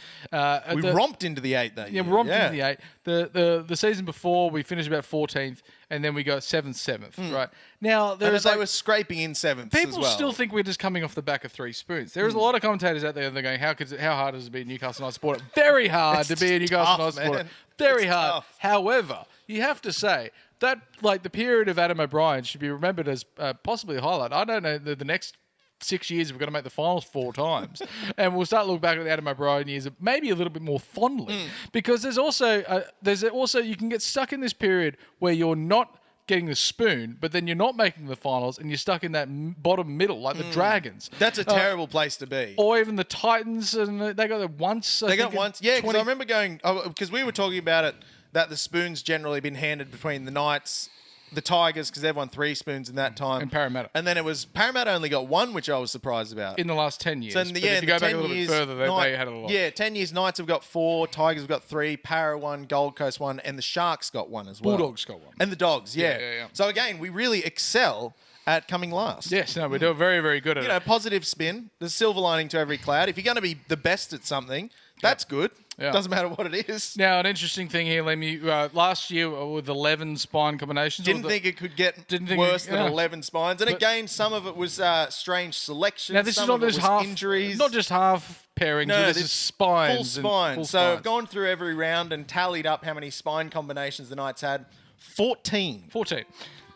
[SPEAKER 3] We romped into the 8 that year.
[SPEAKER 2] Yeah, romped into the 8. The season before we finished about 14th, and then we got 7th. Right now, they
[SPEAKER 3] were scraping in 7th.
[SPEAKER 2] People
[SPEAKER 3] as well.
[SPEAKER 2] still think we're just coming off the back of 3 spoons. There's a lot of commentators out there that are going, how hard is it to be a Newcastle Knights supporter? Very hard to be a Newcastle Knights supporter. Very hard.
[SPEAKER 3] Tough.
[SPEAKER 2] However, you have to say that the period of Adam O'Brien should be remembered as possibly a highlight. I don't know the next 6 years we're going to make the finals 4 times, and we'll start looking back at the Adam O'Brien years maybe a little bit more fondly, because there's also you can get stuck in this period where you're not getting the spoon, but then you're not making the finals, and you're stuck in that bottom middle, like the Dragons.
[SPEAKER 3] That's a terrible place to be.
[SPEAKER 2] Or even the Titans, and they got it once.
[SPEAKER 3] They got once, yeah. Because I remember going because we were talking about it that the spoons generally been handed between the Knights, the Tigers, because they've won 3 spoons in that time,
[SPEAKER 2] and Parramatta.
[SPEAKER 3] And then it was Parramatta only got 1, which I was surprised about
[SPEAKER 2] in the last 10 years.
[SPEAKER 3] So
[SPEAKER 2] but if you go back a little bit further, they had a lot.
[SPEAKER 3] Yeah, 10 years. Knights have got 4, Tigers have got 3, Para 1, Gold Coast 1, and the Sharks got 1 as well.
[SPEAKER 2] Bulldogs got 1,
[SPEAKER 3] and the Dogs. Yeah. So again, we really excel at coming last.
[SPEAKER 2] Yes, no, we do very, very good at it.
[SPEAKER 3] Positive spin. There's silver lining to every cloud. If you're going to be the best at something, that's good.
[SPEAKER 2] Yeah.
[SPEAKER 3] Doesn't matter what it is.
[SPEAKER 2] Now, an interesting thing here, Lemmy. Last year with 11 spine combinations.
[SPEAKER 3] Didn't think it could get worse than 11 spines. And again, some of it was strange selection.
[SPEAKER 2] Now, this
[SPEAKER 3] some
[SPEAKER 2] is not
[SPEAKER 3] of it
[SPEAKER 2] just
[SPEAKER 3] was
[SPEAKER 2] half
[SPEAKER 3] injuries.
[SPEAKER 2] Not just half pairings.
[SPEAKER 3] No,
[SPEAKER 2] this is spines.
[SPEAKER 3] Full spines.
[SPEAKER 2] Full
[SPEAKER 3] so
[SPEAKER 2] spines.
[SPEAKER 3] I've gone through every round and tallied up how many spine combinations the Knights had. 14.
[SPEAKER 2] 14.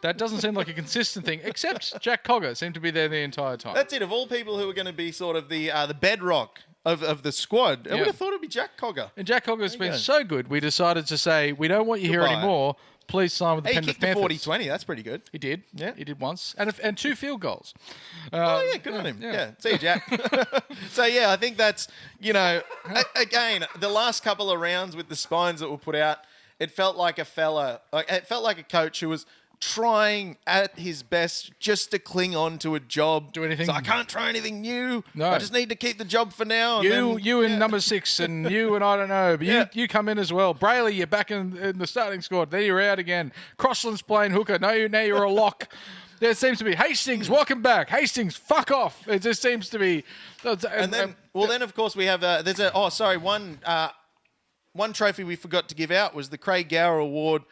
[SPEAKER 2] That doesn't seem like a consistent thing, except Jack Cogger seemed to be there the entire time.
[SPEAKER 3] That's it. Of all people who are going to be sort of the bedrock of the squad, I would have thought it would be Jack Cogger.
[SPEAKER 2] And Jack Cogger's been so good, we decided to say, we don't want you here anymore. Please sign with the Penrith Panthers.
[SPEAKER 3] He kicked the 40-20. That's pretty good.
[SPEAKER 2] He did.
[SPEAKER 3] Yeah.
[SPEAKER 2] He did once. And 2 field goals.
[SPEAKER 3] Good on him. Yeah. See you, Jack. So, I think that's, again, the last couple of rounds with the spines that were put out, it felt like a coach who was trying at his best just to cling on to a job.
[SPEAKER 2] Do anything.
[SPEAKER 3] So I can't try anything new.
[SPEAKER 2] No.
[SPEAKER 3] I just need to keep the job for now. And
[SPEAKER 2] you and number 6 and you and I don't know, but you come in as well. Brayley, you're back in the starting squad. Then you're out again. Crossland's playing hooker. Now you're a lock. There seems to be Hastings, welcome back. Hastings, fuck off. It just seems to be.
[SPEAKER 3] And then of course we have one trophy we forgot to give out was the Craig Gower Award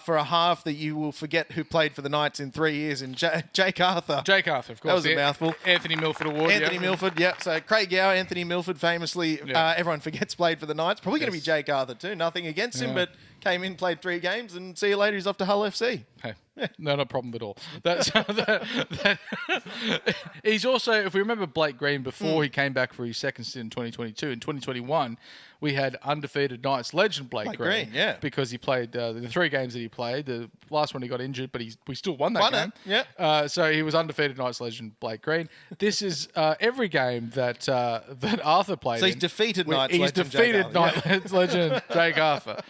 [SPEAKER 3] for a half that you will forget who played for the Knights in 3 years, in Jake Arthur.
[SPEAKER 2] Jake Arthur, of course.
[SPEAKER 3] That was a mouthful.
[SPEAKER 2] Anthony Milford Award.
[SPEAKER 3] Anthony Milford, So Craig Gower, Anthony Milford, famously, everyone forgets played for the Knights. Probably going to be Jake Arthur too. Nothing against him, but came in, played 3 games, and see you later. He's off to Hull FC.
[SPEAKER 2] Hey, no problem at all. He's also, if we remember Blake Green before he came back for his second stint in 2022, in 2021, we had undefeated Knights legend Blake Green, because he played the 3 games that he played. The last one he got injured, but we still won that game. So he was undefeated Knights legend Blake Green. This is every game that Arthur played.
[SPEAKER 3] So he's defeated Knights legend.
[SPEAKER 2] He's defeated Knights legend Jake Arthur.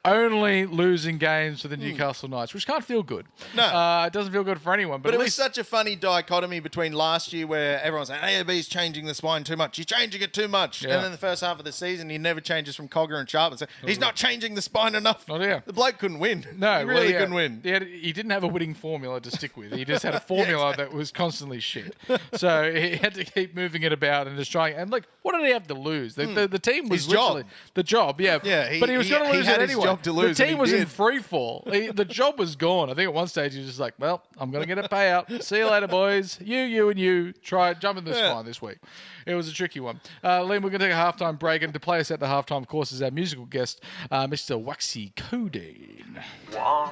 [SPEAKER 2] Only losing games for the Newcastle Knights, which can't feel good.
[SPEAKER 3] No,
[SPEAKER 2] it doesn't feel good for anyone.
[SPEAKER 3] But it was such a funny dichotomy between last year where everyone's saying AAB's changing the spine too much. He's changing it too much, and then the first half of the season he never changes from Cogger and Sharp and say he's not changing the spine enough.
[SPEAKER 2] Oh, yeah.
[SPEAKER 3] The bloke couldn't win.
[SPEAKER 2] No,
[SPEAKER 3] He really couldn't win.
[SPEAKER 2] He didn't have a winning formula to stick with. He just had a formula that was constantly shit. So he had to keep moving it about and just trying. And, what did he have to lose? The team was
[SPEAKER 3] His job.
[SPEAKER 2] literally... The job, yeah.
[SPEAKER 3] But
[SPEAKER 2] he was going to lose
[SPEAKER 3] had
[SPEAKER 2] it
[SPEAKER 3] his
[SPEAKER 2] anyway.
[SPEAKER 3] job to lose,
[SPEAKER 2] the
[SPEAKER 3] and
[SPEAKER 2] team
[SPEAKER 3] he
[SPEAKER 2] was in
[SPEAKER 3] did.
[SPEAKER 2] free fall. The job was gone. I think at one stage he was just like, well, I'm going to get a payout. See you later, boys. You and you. Try jump in the spine this week. It was a tricky one. Liam, we're going to take a halftime break, and to play us at the halftime, of course, is our musical guest, Mr. Waxy Codeine.
[SPEAKER 4] Once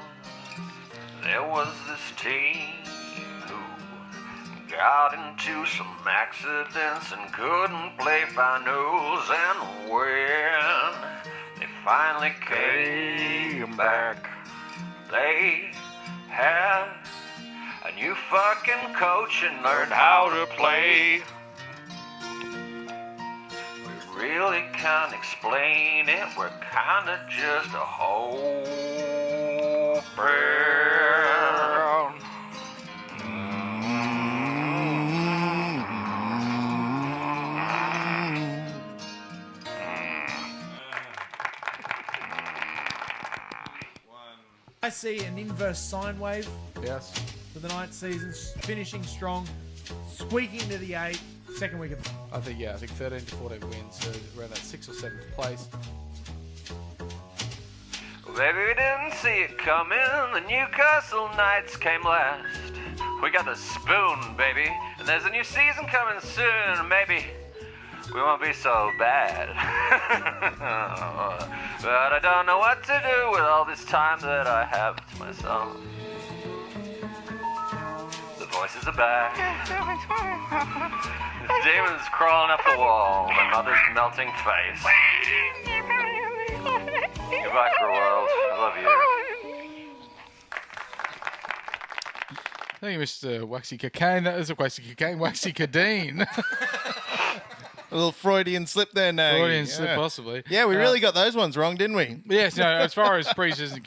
[SPEAKER 4] there was this team who got into some accidents and couldn't play finals, and when they finally came back, they had a new fucking coach and learned how to play. We really can't explain it, we're kinda just a whole brand.
[SPEAKER 5] I see an inverse sine wave
[SPEAKER 2] Yes.
[SPEAKER 5] for the ninth season, finishing strong, squeaking into the 8, second week of the...
[SPEAKER 2] I think 13 to 14 wins, so around that 6th or 7th place.
[SPEAKER 4] Baby, we didn't see it coming. The Newcastle Knights came last. We got the spoon, baby. And there's a new season coming soon. Maybe we won't be so bad. But I don't know what to do with all this time that I have to myself. The voices are back. The demon's crawling up the wall. My mother's melting face. Goodbye, cruel world. I love you.
[SPEAKER 2] Thank you, Mr. Waxy Cocaine. That is a Waxy Cocaine. Waxy Codeine.
[SPEAKER 3] A little Freudian slip there, no.
[SPEAKER 2] Freudian slip, possibly.
[SPEAKER 3] Yeah, we really got those ones wrong, didn't we?
[SPEAKER 2] Yes, no, as far as preseason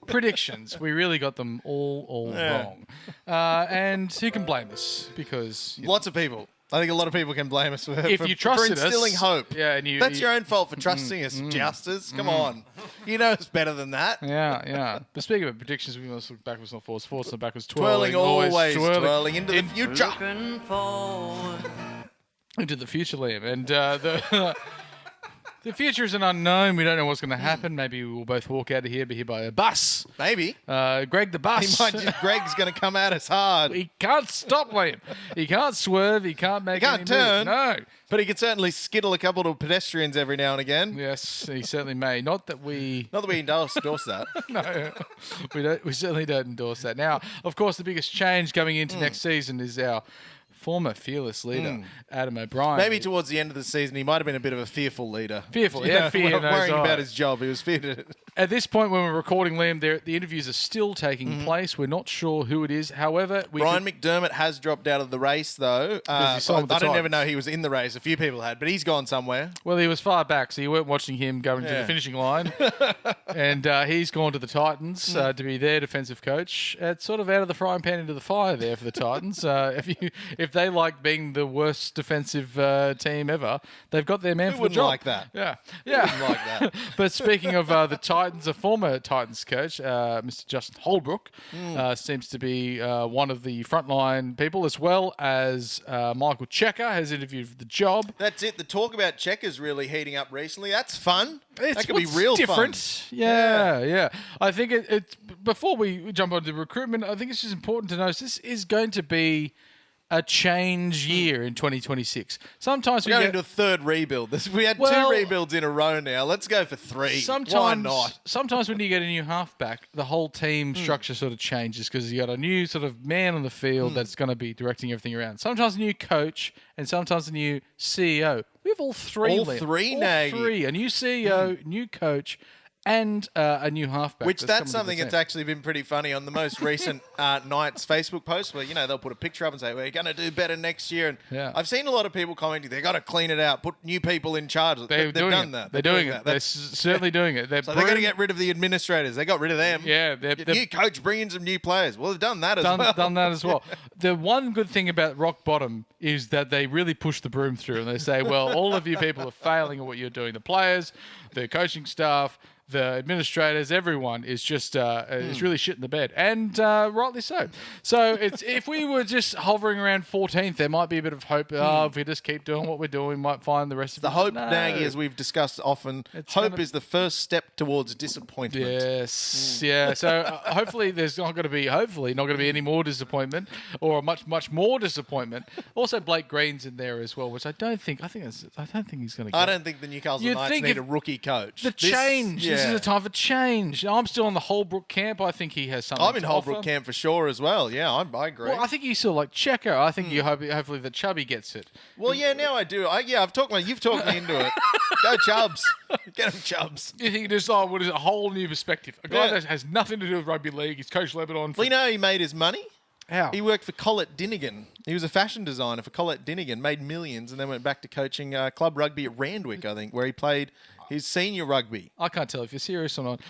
[SPEAKER 2] predictions, we really got them all wrong. And who can blame us? Because...
[SPEAKER 3] Lots of people. I think a lot of people can blame us for
[SPEAKER 2] you trusted us,
[SPEAKER 3] instilling hope.
[SPEAKER 2] Yeah, and
[SPEAKER 3] That's your own fault for trusting us, Jousters. Come on. You know it's better than that.
[SPEAKER 2] Yeah. But speaking of predictions, we must look backwards, not forwards. Forwards, not backwards.
[SPEAKER 3] Twirling, always twirling into the future.
[SPEAKER 2] Into the future, Liam. And the future is an unknown. We don't know what's going to happen. Maybe we'll both walk out of here, be here by a bus.
[SPEAKER 3] Maybe.
[SPEAKER 2] Greg the bus.
[SPEAKER 3] Greg's going to come at us hard.
[SPEAKER 2] He can't stop, Liam. He can't swerve. He can't make
[SPEAKER 3] He can't turn.
[SPEAKER 2] moves. No.
[SPEAKER 3] But he can certainly skittle a couple of pedestrians every now and again.
[SPEAKER 2] Yes, he certainly may. Not that we
[SPEAKER 3] endorse that.
[SPEAKER 2] No, we don't. We certainly don't endorse that. Now, of course, the biggest change coming into next season is our former fearless leader, Adam O'Brien.
[SPEAKER 3] Maybe towards the end of the season, he might have been a bit of a fearful leader.
[SPEAKER 2] Fearful, yeah, fear in those
[SPEAKER 3] worrying
[SPEAKER 2] eyes.
[SPEAKER 3] about his job. He was feared.
[SPEAKER 2] At this point, when we're recording, Liam, the interviews are still taking place. We're not sure who it is. However,
[SPEAKER 3] Brian McDermott has dropped out of the race, though. I didn't ever know he was in the race. A few people had, but he's gone somewhere.
[SPEAKER 2] Well, he was far back, so you weren't watching him going to the finishing line. And he's gone to the Titans to be their defensive coach. It's sort of out of the frying pan into the fire there for the Titans. If they like being the worst defensive team ever, they've got their man
[SPEAKER 3] Who
[SPEAKER 2] for the
[SPEAKER 3] wouldn't
[SPEAKER 2] job.
[SPEAKER 3] like that?
[SPEAKER 2] Yeah.
[SPEAKER 3] Wouldn't like that.
[SPEAKER 2] But speaking of the Titans, a former Titans coach, Mr. Justin Holbrook, seems to be one of the frontline people, as well as Michael Checker has interviewed for the job.
[SPEAKER 3] That's it. The talk about Checkers really heating up recently. That's fun. That could be
[SPEAKER 2] what's
[SPEAKER 3] real
[SPEAKER 2] different.
[SPEAKER 3] fun.
[SPEAKER 2] Yeah. I think it's before we jump onto recruitment, I think it's just important to notice this is going to be a change year in 2026. Sometimes
[SPEAKER 3] We're going into a third rebuild. We had two rebuilds in a row now. Let's go for three. Why not?
[SPEAKER 2] Sometimes when you get a new halfback, the whole team structure sort of changes because you got a new sort of man on the field that's going to be directing everything around. Sometimes a new coach and sometimes a new CEO. We have all three.
[SPEAKER 3] All three, Nagy.
[SPEAKER 2] Three. A new CEO, new coach, and a new halfback.
[SPEAKER 3] Which that's something that's actually been pretty funny on the most recent Knights Facebook post where, they'll put a picture up and say, we're going to do better next year. And I've seen a lot of people commenting, they've got to clean it out, put new people in charge. They've done that.
[SPEAKER 2] They're doing it. They're certainly doing it.
[SPEAKER 3] So they're going to get rid of the administrators. They got rid of them.
[SPEAKER 2] Yeah.
[SPEAKER 3] New coach, bring in some new players. Well, they've done that as well.
[SPEAKER 2] Done that as well. The one good thing about rock bottom is that they really push the broom through and they say, well, all of you people are failing at what you're doing. The players, the coaching staff, the administrators, everyone is just is really shit in the bed, and rightly so. So it's if we were just hovering around 14th, there might be a bit of hope. If we just keep doing what we're doing, we might find the rest of
[SPEAKER 3] The
[SPEAKER 2] it.
[SPEAKER 3] hope,
[SPEAKER 2] No.
[SPEAKER 3] Nagy, as we've discussed often, hope is the first step towards disappointment.
[SPEAKER 2] Yes, yeah. So hopefully there's not going to be any more disappointment or much more disappointment. Also, Blake Green's in there as well, which I don't think he's going to.
[SPEAKER 3] I don't think the Newcastle
[SPEAKER 2] You'd
[SPEAKER 3] Knights
[SPEAKER 2] think
[SPEAKER 3] need
[SPEAKER 2] if
[SPEAKER 3] a rookie coach.
[SPEAKER 2] Change.
[SPEAKER 3] Yeah.
[SPEAKER 2] This is a time for change. I'm still in the Holbrook camp. I think he has something.
[SPEAKER 3] I'm in
[SPEAKER 2] to
[SPEAKER 3] Holbrook
[SPEAKER 2] offer.
[SPEAKER 3] camp for sure as well. Yeah, I agree.
[SPEAKER 2] Well, I think you still like Checker. I think you hopefully the Chubby gets it.
[SPEAKER 3] Well, yeah, now I do. You've talked me into it. Go Chubbs. Get him Chubbs.
[SPEAKER 2] You think just what is a whole new perspective? A guy
[SPEAKER 3] Yeah.
[SPEAKER 2] that has nothing to do with rugby league. He's coached Lebanon.
[SPEAKER 3] Well, you know how he made his money?
[SPEAKER 2] How?
[SPEAKER 3] He worked for Collett Dinnigan. He was a fashion designer for Collett Dinnigan, made millions, and then went back to coaching club rugby at Randwick, I think, where he played his senior rugby.
[SPEAKER 2] I can't tell if you're serious or not.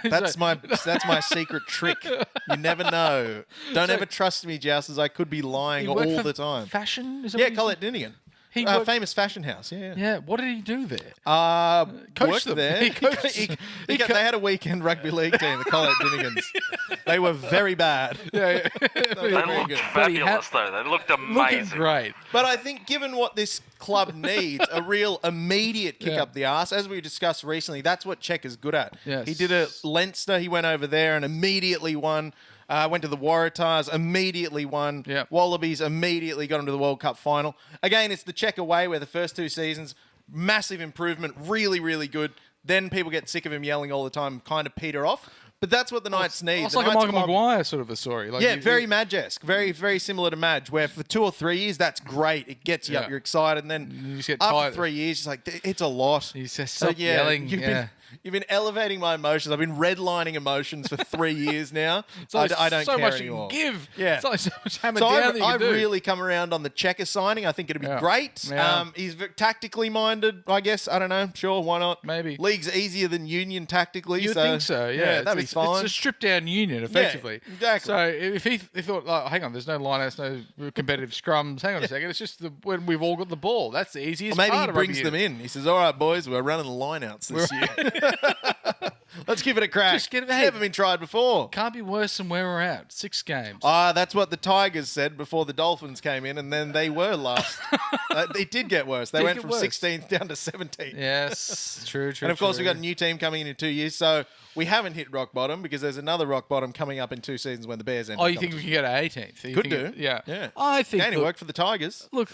[SPEAKER 3] That's my secret trick. You never know. Don't ever trust me, Joust, as I could be lying
[SPEAKER 2] He
[SPEAKER 3] all
[SPEAKER 2] worked for
[SPEAKER 3] the time.
[SPEAKER 2] Fashion? Is that
[SPEAKER 3] Yeah,
[SPEAKER 2] what you
[SPEAKER 3] Collett
[SPEAKER 2] said?
[SPEAKER 3] Dinnigan.
[SPEAKER 2] He worked-
[SPEAKER 3] Famous fashion house. Yeah.
[SPEAKER 2] Yeah. What did he do there?
[SPEAKER 3] Worked
[SPEAKER 2] Coached them.
[SPEAKER 3] there.
[SPEAKER 2] He coached-
[SPEAKER 3] They had a weekend rugby league team, the Collett Dinnigans. They were very bad.
[SPEAKER 2] Yeah.
[SPEAKER 3] They were
[SPEAKER 4] They
[SPEAKER 3] very
[SPEAKER 4] looked
[SPEAKER 3] good.
[SPEAKER 4] fabulous, though. They looked
[SPEAKER 2] Looking
[SPEAKER 4] amazing.
[SPEAKER 2] great.
[SPEAKER 3] But I think given what this club needs, a real immediate kick
[SPEAKER 2] Yeah.
[SPEAKER 3] up the arse, as we discussed recently, that's what Czech is good at.
[SPEAKER 2] Yes.
[SPEAKER 3] He did a Leinster, he went over there and immediately won. Went to the Waratahs, immediately won.
[SPEAKER 2] Yep.
[SPEAKER 3] Wallabies immediately got into the World Cup final. Again, it's the Czech way where the first two seasons, massive improvement, really, really good. Then people get sick of him yelling all the time, kind of peter off. But that's what the Knights need.
[SPEAKER 2] It's
[SPEAKER 3] The
[SPEAKER 2] like a
[SPEAKER 3] Knights
[SPEAKER 2] Michael
[SPEAKER 3] club-
[SPEAKER 2] Maguire sort of a story. Like
[SPEAKER 3] Yeah, very Madge-esque. Very, very similar to Madge, where for 2 or 3 years, that's great. It gets you up.
[SPEAKER 2] Yeah.
[SPEAKER 3] You're excited. And then
[SPEAKER 2] You just get
[SPEAKER 3] after
[SPEAKER 2] tired.
[SPEAKER 3] 3 years, it's like, it's a lot.
[SPEAKER 2] You just stop yelling.
[SPEAKER 3] You've been elevating my emotions. I've been redlining emotions for 3 years now.
[SPEAKER 2] It's only
[SPEAKER 3] I don't
[SPEAKER 2] so
[SPEAKER 3] care
[SPEAKER 2] much
[SPEAKER 3] anymore.
[SPEAKER 2] you can give.
[SPEAKER 3] Yeah.
[SPEAKER 2] It's only so much hammer
[SPEAKER 3] So
[SPEAKER 2] down that you can
[SPEAKER 3] I've
[SPEAKER 2] do.
[SPEAKER 3] really come around on the Checker signing. I think it'd be
[SPEAKER 2] Yeah.
[SPEAKER 3] great.
[SPEAKER 2] Yeah.
[SPEAKER 3] He's tactically minded, I guess. I don't know. Sure, why not?
[SPEAKER 2] Maybe.
[SPEAKER 3] League's easier than Union tactically.
[SPEAKER 2] You think so? Yeah,
[SPEAKER 3] that'd be
[SPEAKER 2] it's
[SPEAKER 3] fine.
[SPEAKER 2] It's a stripped down union, effectively.
[SPEAKER 3] exactly.
[SPEAKER 2] So if he thought, oh, hang on, there's no lineouts, no competitive scrums. Hang on a second. It's just when we've all got the ball. That's the easiest.
[SPEAKER 3] Or maybe
[SPEAKER 2] part
[SPEAKER 3] he
[SPEAKER 2] of
[SPEAKER 3] brings
[SPEAKER 2] rugby
[SPEAKER 3] them
[SPEAKER 2] union.
[SPEAKER 3] in. He says, "All right, boys, we're running the lineouts this year. Let's give it a crack.
[SPEAKER 2] Just get it-
[SPEAKER 3] It's
[SPEAKER 2] hey.
[SPEAKER 3] never been tried before."
[SPEAKER 2] Can't be worse than where we're at. 6 games.
[SPEAKER 3] That's what the Tigers said before the Dolphins came in, and then they were last. It did get worse. They
[SPEAKER 2] Did
[SPEAKER 3] went
[SPEAKER 2] get
[SPEAKER 3] from
[SPEAKER 2] worse.
[SPEAKER 3] 16th down to 17th.
[SPEAKER 2] Yes, true.
[SPEAKER 3] And of course, we've got a new team coming in 2 years, so we haven't hit rock bottom because there's another rock bottom coming up in 2 seasons when the Bears end.
[SPEAKER 2] Oh, you think we can get to 18th? You
[SPEAKER 3] Could
[SPEAKER 2] think
[SPEAKER 3] do.
[SPEAKER 2] Yeah.
[SPEAKER 3] Yeah.
[SPEAKER 2] I think.
[SPEAKER 3] Danny worked for the Tigers.
[SPEAKER 2] Look,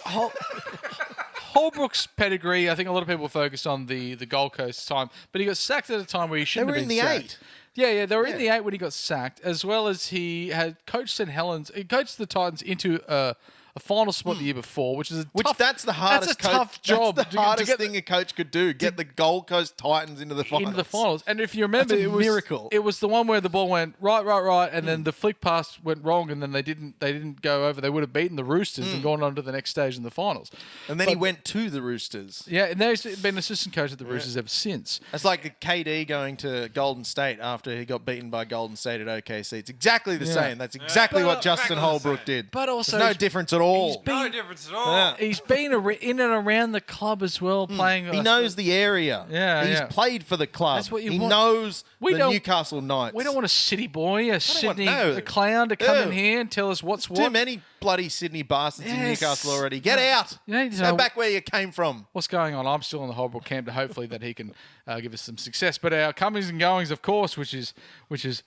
[SPEAKER 2] Holbrook's pedigree, I think a lot of people focused on the Gold Coast time, but he got sacked at a time where he shouldn't
[SPEAKER 3] were
[SPEAKER 2] have
[SPEAKER 3] in
[SPEAKER 2] been
[SPEAKER 3] the
[SPEAKER 2] sacked.
[SPEAKER 3] 8.
[SPEAKER 2] Yeah, they were in the 8 when he got sacked, as well as he had coached St. Helens. He coached the Titans into a final spot the year before, which is
[SPEAKER 3] That's the hardest.
[SPEAKER 2] That's a tough job.
[SPEAKER 3] That's the hardest thing a coach could do: get the Gold Coast Titans into the finals.
[SPEAKER 2] into the finals. And if you remember,
[SPEAKER 3] That's a
[SPEAKER 2] it was
[SPEAKER 3] miracle.
[SPEAKER 2] It was the one where the ball went right, and then the flick pass went wrong, and then they didn't go over. They would have beaten the Roosters and gone on to the next stage in the finals.
[SPEAKER 3] And then he went to the Roosters.
[SPEAKER 2] Yeah, and he's been assistant coach at the Roosters ever since.
[SPEAKER 3] It's like the KD going to Golden State after he got beaten by Golden State at OKC. It's exactly the same. That's exactly what Justin Holbrook did.
[SPEAKER 2] But also,
[SPEAKER 3] There's no difference at all.
[SPEAKER 4] No difference at all.
[SPEAKER 3] Yeah.
[SPEAKER 2] He's been in and around the club as well, playing.
[SPEAKER 3] He knows the area.
[SPEAKER 2] Yeah,
[SPEAKER 3] He's
[SPEAKER 2] yeah.
[SPEAKER 3] played for the club.
[SPEAKER 2] That's what you
[SPEAKER 3] he
[SPEAKER 2] want.
[SPEAKER 3] knows
[SPEAKER 2] We
[SPEAKER 3] the
[SPEAKER 2] don't-
[SPEAKER 3] Newcastle Knights.
[SPEAKER 2] We don't want a city boy, a Sydney
[SPEAKER 3] no.
[SPEAKER 2] a clown to come in
[SPEAKER 3] Ew.
[SPEAKER 2] here and tell us what's
[SPEAKER 3] too
[SPEAKER 2] what.
[SPEAKER 3] many bloody Sydney bastards in
[SPEAKER 2] Yes.
[SPEAKER 3] Newcastle already. Get out.
[SPEAKER 2] You need to
[SPEAKER 3] Go
[SPEAKER 2] know
[SPEAKER 3] back where you came from.
[SPEAKER 2] what's going on. I'm still in the Holbrook camp to hopefully that he can give us some success. But our comings and goings, of course, which is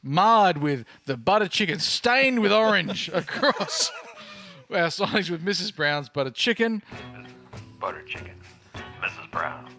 [SPEAKER 2] marred with the butter chicken stained with orange across our signings with Mrs. Brown's butter chicken.
[SPEAKER 4] Butter chicken. Mrs. Brown's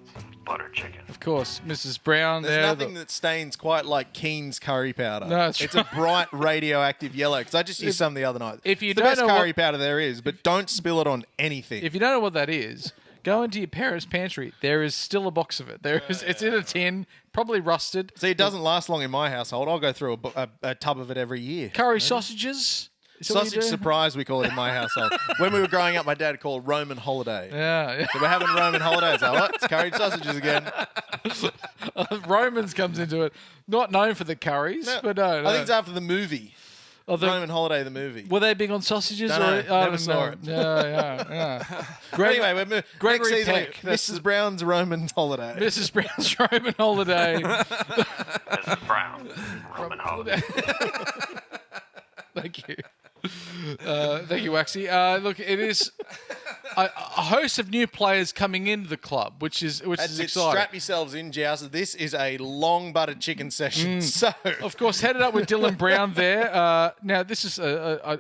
[SPEAKER 4] butter chicken.
[SPEAKER 2] Of course, Mrs. Brown
[SPEAKER 3] There's
[SPEAKER 2] there.
[SPEAKER 3] nothing that stains quite like Keen's curry powder.
[SPEAKER 2] No, that's
[SPEAKER 3] it's a bright radioactive yellow. Because I just used some the other night.
[SPEAKER 2] if you
[SPEAKER 3] it's the
[SPEAKER 2] don't
[SPEAKER 3] best
[SPEAKER 2] know what-
[SPEAKER 3] curry powder there is, but don't spill it on anything.
[SPEAKER 2] If you don't know what that is, go into your parents' pantry. There is still a box of it. It's in a tin, probably rusted.
[SPEAKER 3] See, it doesn't last long in my household. I'll go through a tub of it every year.
[SPEAKER 2] Curry sausages. Is that what you
[SPEAKER 3] Sausage
[SPEAKER 2] do?
[SPEAKER 3] surprise, we call it in my household. When we were growing up, my dad called it Roman holiday.
[SPEAKER 2] Yeah.
[SPEAKER 3] So we're having Roman holidays. Like, what? It's curried sausages again.
[SPEAKER 2] Romans comes into it. Not known for the curries, but no.
[SPEAKER 3] I think it's after the movie. Roman Holiday, the movie.
[SPEAKER 2] Were they big on sausages?
[SPEAKER 3] Don't know.
[SPEAKER 2] I
[SPEAKER 3] Never
[SPEAKER 2] don't
[SPEAKER 3] saw
[SPEAKER 2] know.
[SPEAKER 3] it.
[SPEAKER 2] Yeah.
[SPEAKER 3] Anyway, we're
[SPEAKER 2] Gregory
[SPEAKER 3] next season,
[SPEAKER 2] Peck. That's
[SPEAKER 3] Mrs. Brown's Roman Holiday.
[SPEAKER 2] Mrs. Brown's Roman Holiday.
[SPEAKER 4] Mrs. Brown, Roman Holiday.
[SPEAKER 2] Thank you. Thank you, Waxy. Look, it is a host of new players coming into the club, which is exciting.
[SPEAKER 3] Strap yourselves in, Joust. This is a long buttered chicken session. So,
[SPEAKER 2] of course, headed up with Dylan Brown there. Now, this is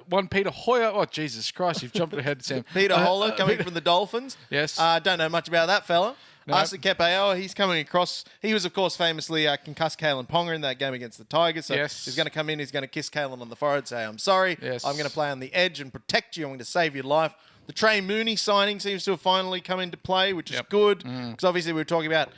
[SPEAKER 2] one Peter Hoyer. Oh, Jesus Christ, you've jumped ahead, Sam.
[SPEAKER 3] Peter Holler coming from the Dolphins.
[SPEAKER 2] Yes.
[SPEAKER 3] Don't know much about that fella.
[SPEAKER 2] No.
[SPEAKER 3] Asa Kepaoa, he's coming across. He was, of course, famously concussed Kalen Ponga in that game against the Tigers. So
[SPEAKER 2] Yes.
[SPEAKER 3] he's going to come in, he's going to kiss Kalen on the forehead, say, I'm sorry.
[SPEAKER 2] Yes.
[SPEAKER 3] I'm going to play on the edge and protect you. I'm going to save your life. The Trey Mooney signing seems to have finally come into play, which is good. Because obviously we were talking about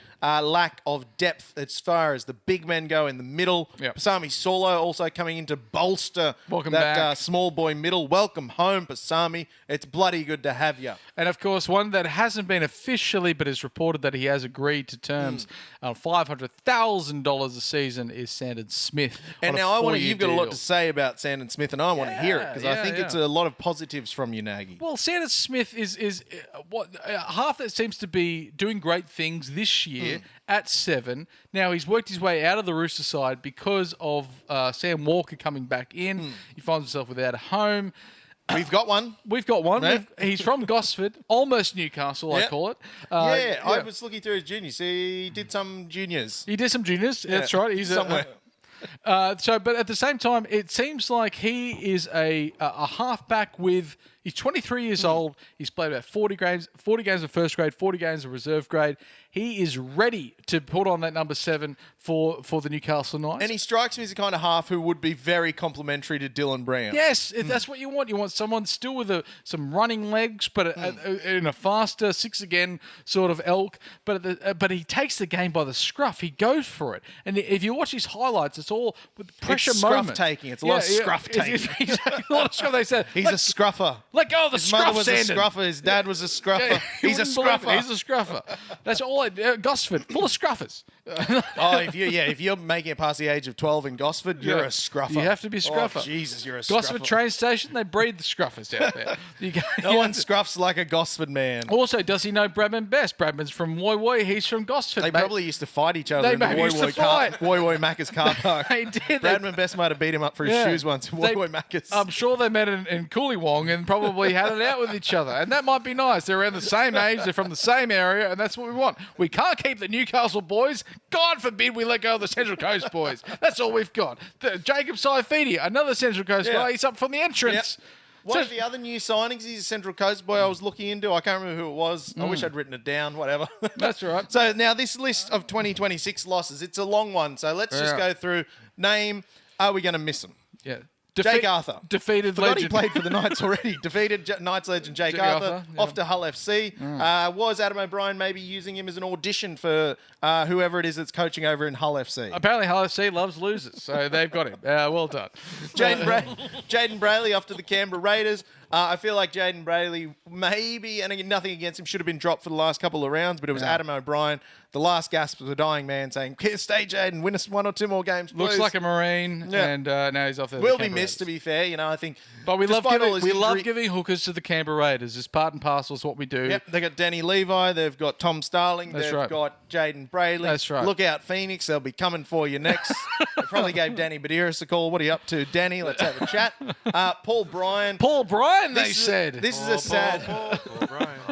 [SPEAKER 3] lack of depth as far as the big men go in the middle.
[SPEAKER 2] Yep.
[SPEAKER 3] Pasami Solo also coming in to bolster
[SPEAKER 2] Welcome
[SPEAKER 3] that
[SPEAKER 2] back.
[SPEAKER 3] small boy middle. Welcome home, Pasami. It's bloody good to have you.
[SPEAKER 2] And, of course, one that hasn't been officially but is reported that he has agreed to terms on $500,000 a season is Sandon Smith.
[SPEAKER 3] And
[SPEAKER 2] on a
[SPEAKER 3] now I want to,
[SPEAKER 2] 4-year
[SPEAKER 3] you've got a lot
[SPEAKER 2] deal.
[SPEAKER 3] to say about Sandon Smith, and I want to hear it because I think it's a lot of positives from you, Nagy.
[SPEAKER 2] Well, Sandon Smith is what half that seems to be doing great things this year at 7. Now he's worked his way out of the Rooster side because of Sam Walker coming back in. He finds himself without a home.
[SPEAKER 3] We've got one.
[SPEAKER 2] We've got one.
[SPEAKER 3] Yeah.
[SPEAKER 2] He's from Gosford, almost Newcastle, I
[SPEAKER 3] Yep.
[SPEAKER 2] call it.
[SPEAKER 3] I was looking through his juniors. He did some juniors.
[SPEAKER 2] He did some juniors. That's right. He's
[SPEAKER 3] somewhere.
[SPEAKER 2] But at the same time, it seems like he is a halfback with. He's 23 years old. He's played about 40 games of first grade, 40 games of reserve grade. He is ready to put on that number 7 for the Newcastle Knights.
[SPEAKER 3] And he strikes me as the kind of half who would be very complimentary to Dylan Brown.
[SPEAKER 2] Yes, that's what you want. You want someone still with some running legs, but in a faster 6 again sort of elk. But he takes the game by the scruff. He goes for it. And if you watch his highlights, it's all with pressure
[SPEAKER 3] It's
[SPEAKER 2] moment.
[SPEAKER 3] scruff taking. It's a lot of scruff taking.
[SPEAKER 2] It's a lot of scruff. They said
[SPEAKER 3] He's a scruffer.
[SPEAKER 2] let go of the
[SPEAKER 3] His
[SPEAKER 2] scruff,
[SPEAKER 3] mother was
[SPEAKER 2] Sandon.
[SPEAKER 3] a scruffer. His dad was a scruffer.
[SPEAKER 2] Yeah, you
[SPEAKER 3] He's a
[SPEAKER 2] wouldn't believe it.
[SPEAKER 3] scruffer.
[SPEAKER 2] He's a scruffer. That's all. Gosford, full of scruffers.
[SPEAKER 3] If you're making it past the age of 12 in Gosford, you're
[SPEAKER 2] Yeah.
[SPEAKER 3] a scruffer.
[SPEAKER 2] You have to be a scruffer.
[SPEAKER 3] Oh, Jesus, you're a
[SPEAKER 2] Gosford
[SPEAKER 3] scruffer.
[SPEAKER 2] train station, they breed the scruffers out there.
[SPEAKER 3] No one scruffs like a Gosford man.
[SPEAKER 2] Also, does he know Bradman best? Bradman's from Woy Woy. He's from Gosford.
[SPEAKER 3] They
[SPEAKER 2] mate.
[SPEAKER 3] probably used to fight each other
[SPEAKER 2] They
[SPEAKER 3] in the
[SPEAKER 2] maybe
[SPEAKER 3] Woy
[SPEAKER 2] used to
[SPEAKER 3] Woy
[SPEAKER 2] fight.
[SPEAKER 3] Woy Woy Macca's car park.
[SPEAKER 2] They did.
[SPEAKER 3] Bradman Best might have beat him up for his
[SPEAKER 2] Yeah.
[SPEAKER 3] shoes once. Woy Woy Macca's.
[SPEAKER 2] I'm sure they met in Coolywong and probably had it out with each other. And that might be nice. They're around the same age. They're from the same area. And that's what we want. We can't keep the Newcastle boys. God forbid we let go of the Central Coast boys. That's all we've got. Jacob Saifidi, another Central Coast guy. He's up from the entrance.
[SPEAKER 3] One of the other new signings, he's a Central Coast boy I was looking into. I can't remember who it was. I wish I'd written it down, whatever.
[SPEAKER 2] That's all right.
[SPEAKER 3] So now this list of 2026 losses, it's a long one. So let's just go through. Name, are we going to miss them?
[SPEAKER 2] Yeah.
[SPEAKER 3] Jake Arthur.
[SPEAKER 2] Defeated
[SPEAKER 3] Forgot
[SPEAKER 2] legend.
[SPEAKER 3] he played for the Knights already. Defeated Knights legend Jake Arthur.
[SPEAKER 2] yeah.
[SPEAKER 3] Off to Hull FC. Was Adam O'Brien maybe using him as an audition for whoever it is that's coaching over in Hull FC?
[SPEAKER 2] Apparently, Hull FC loves losers, so they've got him. Well done.
[SPEAKER 3] Jaden Brayley off to the Canberra Raiders. I feel like Jaden Brayley maybe, and again, nothing against him, should have been dropped for the last couple of rounds, but it was Adam O'Brien, the last gasp of the dying man, saying, stay Jaden, win us 1 or 2 more games, please.
[SPEAKER 2] Looks like a Marine,
[SPEAKER 3] Yeah.
[SPEAKER 2] and now he's off there.
[SPEAKER 3] Will be missed, to be fair. I think.
[SPEAKER 2] But we love
[SPEAKER 3] despite all his injury-
[SPEAKER 2] giving hookers to the Canberra Raiders. It's part and parcel. It's what we do.
[SPEAKER 3] Yep, they got Danny Levi. They've got Tom Starling.
[SPEAKER 2] That's
[SPEAKER 3] they've
[SPEAKER 2] right.
[SPEAKER 3] got Jaden Brayley.
[SPEAKER 2] That's right.
[SPEAKER 3] Look out, Phoenix. They'll be coming for you next. They probably gave Danny Badiris a call. What are you up to, Danny? Let's have a chat. Paul Bryan.
[SPEAKER 2] Paul Bryan, they
[SPEAKER 3] This is-
[SPEAKER 2] said.
[SPEAKER 3] This is a sad.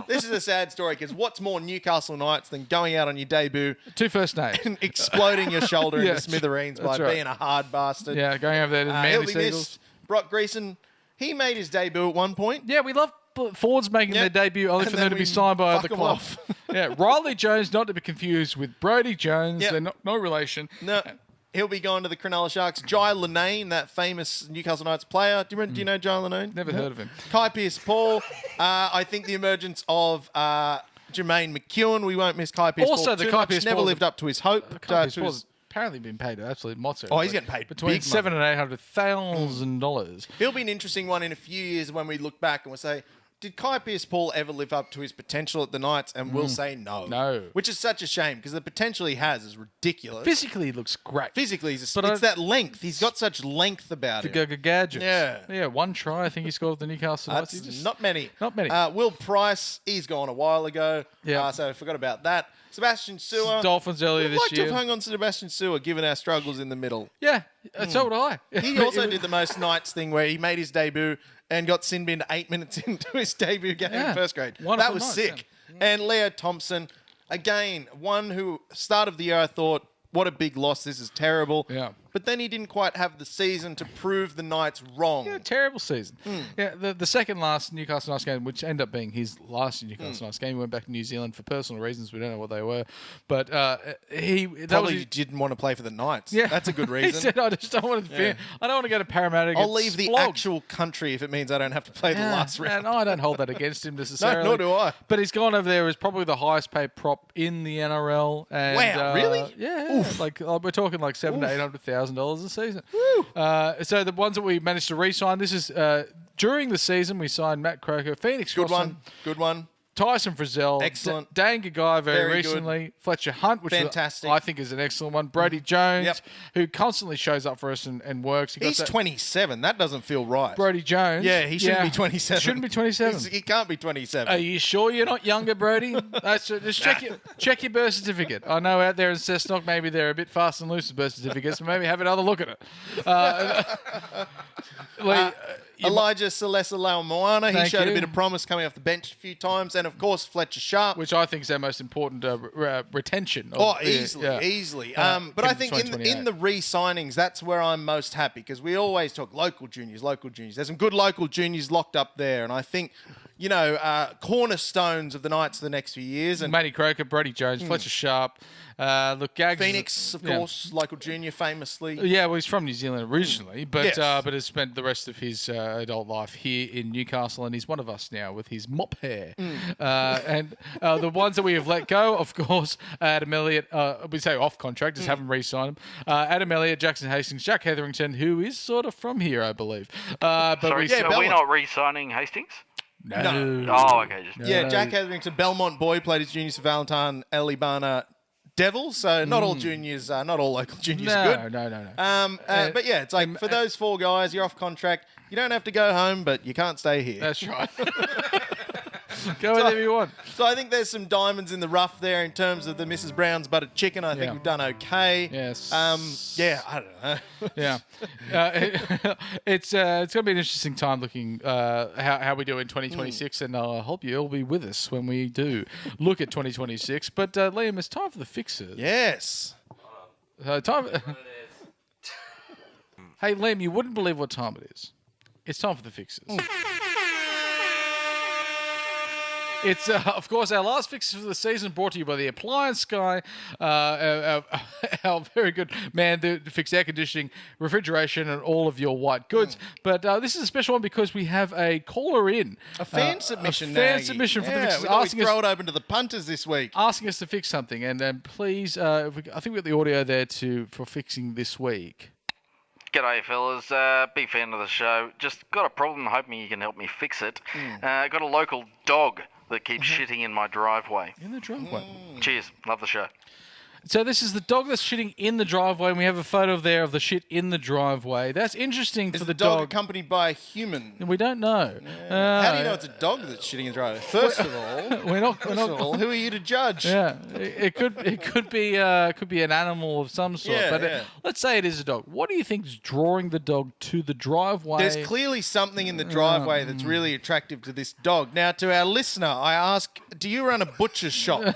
[SPEAKER 3] This is a sad story because what's more Newcastle Knights than going out on your debut
[SPEAKER 2] 2 first names.
[SPEAKER 3] and exploding your shoulder
[SPEAKER 2] Yeah,
[SPEAKER 3] into smithereens by
[SPEAKER 2] that's right.
[SPEAKER 3] being a hard bastard?
[SPEAKER 2] Yeah, going over there to the
[SPEAKER 3] He'll
[SPEAKER 2] Manly
[SPEAKER 3] be
[SPEAKER 2] Seagulls.
[SPEAKER 3] missed. Brock Greason, he made his debut at one point.
[SPEAKER 2] Yeah, we love forwards making
[SPEAKER 3] Yep.
[SPEAKER 2] their debut only
[SPEAKER 3] And
[SPEAKER 2] for them
[SPEAKER 3] then
[SPEAKER 2] to be
[SPEAKER 3] we
[SPEAKER 2] signed by
[SPEAKER 3] fuck
[SPEAKER 2] other
[SPEAKER 3] 'em
[SPEAKER 2] clubs.
[SPEAKER 3] off.
[SPEAKER 2] Yeah, Riley Jones, not to be confused with Brody Jones.
[SPEAKER 3] Yep.
[SPEAKER 2] They're no relation.
[SPEAKER 3] No, he'll be going to the Cronulla Sharks. Jai Linane, that famous Newcastle Knights player. Do you know Jai Linane?
[SPEAKER 2] Never heard of him.
[SPEAKER 3] Kai Pearce-Paul. I think the emergence of Jermaine McEwen. We won't miss Kai Pearce-Paul
[SPEAKER 2] Also, the
[SPEAKER 3] too
[SPEAKER 2] Kai
[SPEAKER 3] much.
[SPEAKER 2] Pearce-Paul-
[SPEAKER 3] Never lived up to his hope.
[SPEAKER 2] Kai
[SPEAKER 3] to
[SPEAKER 2] Pearce-Paul's
[SPEAKER 3] his-
[SPEAKER 2] apparently been paid an absolute mozzo.
[SPEAKER 3] Oh, he's getting paid
[SPEAKER 2] between
[SPEAKER 3] big
[SPEAKER 2] $700,000 and $800,000.
[SPEAKER 3] He'll be an interesting one in a few years when we look back and we'll say, did Kai Pearce-Paul ever live up to his potential at the Knights? And we'll say no.
[SPEAKER 2] No.
[SPEAKER 3] Which is such a shame because the potential he has is ridiculous.
[SPEAKER 2] Physically, he looks great.
[SPEAKER 3] Physically, it's that length. He's got such length about him.
[SPEAKER 2] Gadgets.
[SPEAKER 3] Yeah.
[SPEAKER 2] Yeah, one try I think he scored with the Newcastle Knights.
[SPEAKER 3] That's not many.
[SPEAKER 2] Not many.
[SPEAKER 3] Will Price, he's gone a while ago.
[SPEAKER 2] Yeah.
[SPEAKER 3] So I forgot about that. Sebastian Sewer.
[SPEAKER 2] Dolphins earlier this
[SPEAKER 3] I'd like to
[SPEAKER 2] year.
[SPEAKER 3] have hung on to Sebastian Sewer given our struggles in the middle.
[SPEAKER 2] Yeah, so would I.
[SPEAKER 3] He also did the most Knights thing where he made his debut and got sin binned 8 minutes into his debut game in first grade.
[SPEAKER 2] Wonderful
[SPEAKER 3] That was
[SPEAKER 2] Knights,
[SPEAKER 3] sick. And Leo Thompson, again, one who, start of the year, I thought, what a big loss. This is terrible.
[SPEAKER 2] Yeah.
[SPEAKER 3] But then he didn't quite have the season to prove the Knights wrong.
[SPEAKER 2] Yeah, terrible season. Yeah, the second last Newcastle Knights game, which ended up being his last Newcastle Knights game, he went back to New Zealand for personal reasons. We don't know what they were, but
[SPEAKER 3] Probably didn't want to play for the Knights.
[SPEAKER 2] Yeah,
[SPEAKER 3] That's a good reason.
[SPEAKER 2] He said, "I just don't want to. I don't want to go to Parramatta.
[SPEAKER 3] I'll leave the actual country if it means I don't have to play the last round."
[SPEAKER 2] And I don't hold that against him necessarily.
[SPEAKER 3] No, nor do I.
[SPEAKER 2] But he's gone over there as probably the highest paid prop in the NRL. And,
[SPEAKER 3] Wow, really?
[SPEAKER 2] Yeah, like we're talking like $700,000 to $800,000 a season. So the ones that we managed to re-sign. This is during the season we signed Matt Croker, Phoenix
[SPEAKER 3] Good
[SPEAKER 2] Crossan,
[SPEAKER 3] one. Good one.
[SPEAKER 2] Tyson Frizzell,
[SPEAKER 3] Excellent.
[SPEAKER 2] Dan Gagai very
[SPEAKER 3] Very good.
[SPEAKER 2] recently, Fletcher Hunt, which
[SPEAKER 3] Fantastic.
[SPEAKER 2] I think is an excellent one, Brody Jones,
[SPEAKER 3] Yep.
[SPEAKER 2] who constantly shows up for us and works.
[SPEAKER 3] He's 27. That doesn't feel right.
[SPEAKER 2] Brody Jones.
[SPEAKER 3] Yeah, he shouldn't be 27.
[SPEAKER 2] Shouldn't be 27.
[SPEAKER 3] He can't be 27.
[SPEAKER 2] Are you sure you're not younger, Brody? Just check your birth certificate. I know out there in Cessnock, maybe they're a bit fast and loose with birth certificates, so maybe have another look at it.
[SPEAKER 3] Elijah Celeste Laumoana, he
[SPEAKER 2] Thank
[SPEAKER 3] showed
[SPEAKER 2] you.
[SPEAKER 3] a bit of promise coming off the bench a few times. And, of course, Fletcher Sharp.
[SPEAKER 2] which I think is our most important retention. Of,
[SPEAKER 3] Easily. But I think in the re-signings, that's where I'm most happy because we always talk local juniors. There's some good local juniors locked up there. And I think, cornerstones of the Knights for the next few years. And
[SPEAKER 2] Matty Croker, Brody Jones, Fletcher Sharp. Gags
[SPEAKER 3] Phoenix, of course, local junior, famously.
[SPEAKER 2] Yeah, well, he's from New Zealand originally, but
[SPEAKER 3] Yes.
[SPEAKER 2] but has spent the rest of his adult life here in Newcastle, and he's one of us now with his mop hair. And the ones that we have let go, of course, Adam Elliott, we say off contract, just haven't re-signed him. Adam Elliott, Jackson Hastings, Jack Hetherington, who is sort of from here, I believe. But
[SPEAKER 7] Sorry, so we're not re-signing Hastings?
[SPEAKER 2] No.
[SPEAKER 7] Oh, okay.
[SPEAKER 3] Jack Hetherington, Belmont boy, played his juniors for Valentine, Elibana Devils. So not all juniors, not all local juniors are good.
[SPEAKER 2] No.
[SPEAKER 3] But yeah, it's like for those four guys, you're off contract. You don't have to go home, but you can't stay here.
[SPEAKER 2] That's right. Go wherever you want.
[SPEAKER 3] So I think there's some diamonds in the rough there in terms of the Mrs. Brown's buttered chicken. I think
[SPEAKER 2] Yeah.
[SPEAKER 3] we've done okay.
[SPEAKER 2] Yes.
[SPEAKER 3] I don't know.
[SPEAKER 2] Yeah, it's going to be an interesting time looking how we do in 2026, and I hope you'll be with us when we do look at 2026. But Liam, it's time for the fixes.
[SPEAKER 3] Yes.
[SPEAKER 2] Time. Hey, Liam, you wouldn't believe what time it is. It's time for the fixes. It's, of course, our last fixes for the season brought to you by the Appliance Guy, our very good man to fix air conditioning, refrigeration, and all of your white goods. But this is a special one because we have a caller in.
[SPEAKER 3] A fan submission
[SPEAKER 2] A fan
[SPEAKER 3] Nagy.
[SPEAKER 2] submission for the
[SPEAKER 3] Yeah,
[SPEAKER 2] fixes.
[SPEAKER 3] we thought we'd throw it open to the punters this week.
[SPEAKER 2] Asking us to fix something. And please, I think we got the audio there for fixing this week.
[SPEAKER 7] G'day, fellas. Big fan of the show. Just got a problem, hoping you can help me fix it. Got a local dog that keeps shitting in my driveway.
[SPEAKER 2] In the driveway.
[SPEAKER 7] Cheers. Love the show.
[SPEAKER 2] So this is the dog that's shitting in the driveway, and we have a photo there of the shit in the driveway. That's interesting
[SPEAKER 3] Is
[SPEAKER 2] for
[SPEAKER 3] the
[SPEAKER 2] the
[SPEAKER 3] dog
[SPEAKER 2] dog.
[SPEAKER 3] accompanied by a human?
[SPEAKER 2] We don't know.
[SPEAKER 3] How do you know it's a dog that's shitting in the driveway? First of all,
[SPEAKER 2] We're not.
[SPEAKER 3] who are you to judge?
[SPEAKER 2] Yeah, it could be an animal of some sort.
[SPEAKER 3] Yeah,
[SPEAKER 2] but
[SPEAKER 3] yeah.
[SPEAKER 2] Let's say it is a dog. What do you think is drawing the dog to the driveway?
[SPEAKER 3] There's clearly something in the driveway that's really attractive to this dog. Now, to our listener, I ask, do you run a butcher's shop?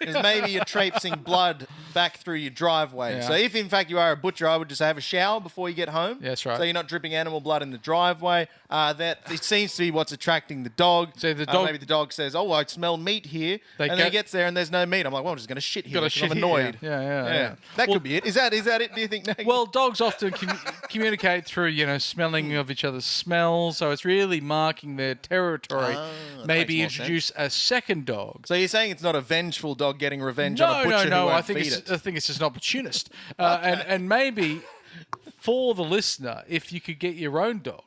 [SPEAKER 3] Because maybe you're traipsing blood back through your driveway.
[SPEAKER 2] Yeah.
[SPEAKER 3] So if, in fact, you are a butcher, I would just have a shower before you get home.
[SPEAKER 2] Yeah, that's right.
[SPEAKER 3] So you're not dripping animal blood in the driveway. That it seems to be what's attracting the dog.
[SPEAKER 2] So the dog-
[SPEAKER 3] maybe the dog says, oh, I smell meat here.
[SPEAKER 2] They
[SPEAKER 3] And then he gets there and there's no meat. I'm like, well, I'm just going to shit here
[SPEAKER 2] Gotta
[SPEAKER 3] because
[SPEAKER 2] shit
[SPEAKER 3] I'm
[SPEAKER 2] here,
[SPEAKER 3] annoyed.
[SPEAKER 2] yeah.
[SPEAKER 3] That
[SPEAKER 2] Well-
[SPEAKER 3] could be it. Is that it, do you think, Nagy?
[SPEAKER 2] Well, dogs often communicate through, smelling of each other's smells, so it's really marking their territory.
[SPEAKER 3] that
[SPEAKER 2] Maybe
[SPEAKER 3] makes more
[SPEAKER 2] introduce a second dog.
[SPEAKER 3] So you're saying it's not a vengeful dog getting revenge on a butcher
[SPEAKER 2] No.
[SPEAKER 3] who won't
[SPEAKER 2] I think it's just an opportunist, and maybe for the listener, if you could get your own dog,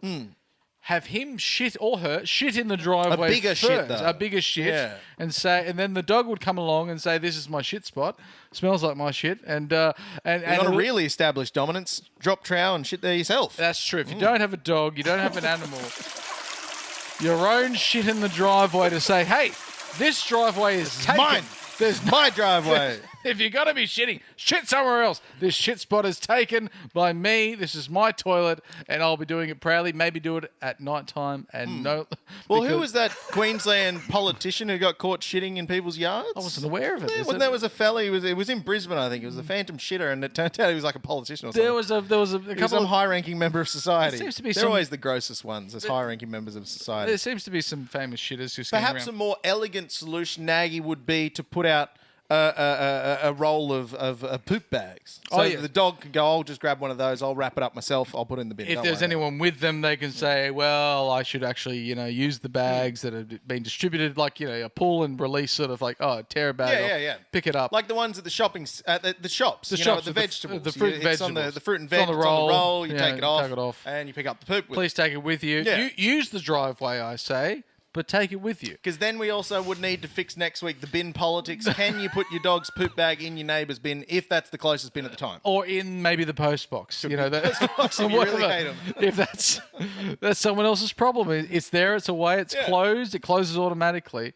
[SPEAKER 2] have him shit or her shit in the driveway.
[SPEAKER 3] A bigger shit,
[SPEAKER 2] first,
[SPEAKER 3] though.
[SPEAKER 2] a bigger shit,
[SPEAKER 3] Yeah.
[SPEAKER 2] and then the dog would come along and say, "This is my shit spot. Smells like my shit." And
[SPEAKER 3] You got to really establish dominance. Drop trow and shit there yourself.
[SPEAKER 2] That's true. If you don't have a dog, you don't have an animal. Your own shit in the driveway to say, "Hey, this driveway is taken.
[SPEAKER 3] mine.
[SPEAKER 2] There's
[SPEAKER 3] My driveway.
[SPEAKER 2] If you're going to be shitting, shit somewhere else. This shit spot is taken by me. This is my toilet, and I'll be doing it proudly. Maybe do it at night time and no.
[SPEAKER 3] Well, who
[SPEAKER 2] because
[SPEAKER 3] was that Queensland politician who got caught shitting in people's yards?
[SPEAKER 2] I wasn't aware of it.
[SPEAKER 3] Yeah, wasn't there was a fella? It was in Brisbane, I think. It was a phantom shitter, and it turned out he was like a politician or something.
[SPEAKER 2] There was a
[SPEAKER 3] He was
[SPEAKER 2] couple
[SPEAKER 3] some
[SPEAKER 2] of.
[SPEAKER 3] high-ranking member of society.
[SPEAKER 2] There seems to be
[SPEAKER 3] They're
[SPEAKER 2] some-
[SPEAKER 3] always the grossest ones, as high-ranking members of society.
[SPEAKER 2] There seems to be some famous shitters just going
[SPEAKER 3] Perhaps
[SPEAKER 2] around.
[SPEAKER 3] a more elegant solution, Nagy, would be to put out a roll of poop bags. So
[SPEAKER 2] Oh, yeah.
[SPEAKER 3] the dog can go, I'll just grab one of those, I'll wrap it up myself, I'll put it in the bin.
[SPEAKER 2] If
[SPEAKER 3] Don't
[SPEAKER 2] there's
[SPEAKER 3] worry about
[SPEAKER 2] anyone with them, they can say, well, I should actually, use the bags that have been distributed, like, a pull and release sort of like, tear a bag off,
[SPEAKER 3] Yeah.
[SPEAKER 2] pick it up.
[SPEAKER 3] Like the ones at the shopping, the shops,
[SPEAKER 2] The
[SPEAKER 3] you
[SPEAKER 2] shops
[SPEAKER 3] know,
[SPEAKER 2] with
[SPEAKER 3] the
[SPEAKER 2] the
[SPEAKER 3] vegetables.
[SPEAKER 2] the fruit and
[SPEAKER 3] It's on
[SPEAKER 2] vegetables.
[SPEAKER 3] the fruit and
[SPEAKER 2] It's on
[SPEAKER 3] veg,
[SPEAKER 2] the
[SPEAKER 3] it's on the
[SPEAKER 2] roll.
[SPEAKER 3] roll, you
[SPEAKER 2] Yeah,
[SPEAKER 3] take it off,
[SPEAKER 2] and
[SPEAKER 3] and you pick up the poop with
[SPEAKER 2] please take it with you.
[SPEAKER 3] Yeah.
[SPEAKER 2] Use the driveway, I say, but take it with you.
[SPEAKER 3] Because then we also would need to fix next week the bin politics. Can you put your dog's poop bag in your neighbour's bin if that's the closest bin at the time?
[SPEAKER 2] Or in maybe the post box, that,
[SPEAKER 3] box if you really
[SPEAKER 2] whatever.
[SPEAKER 3] hate 'em.
[SPEAKER 2] If that's someone else's problem. It's there, it's away, it's closed, it closes automatically.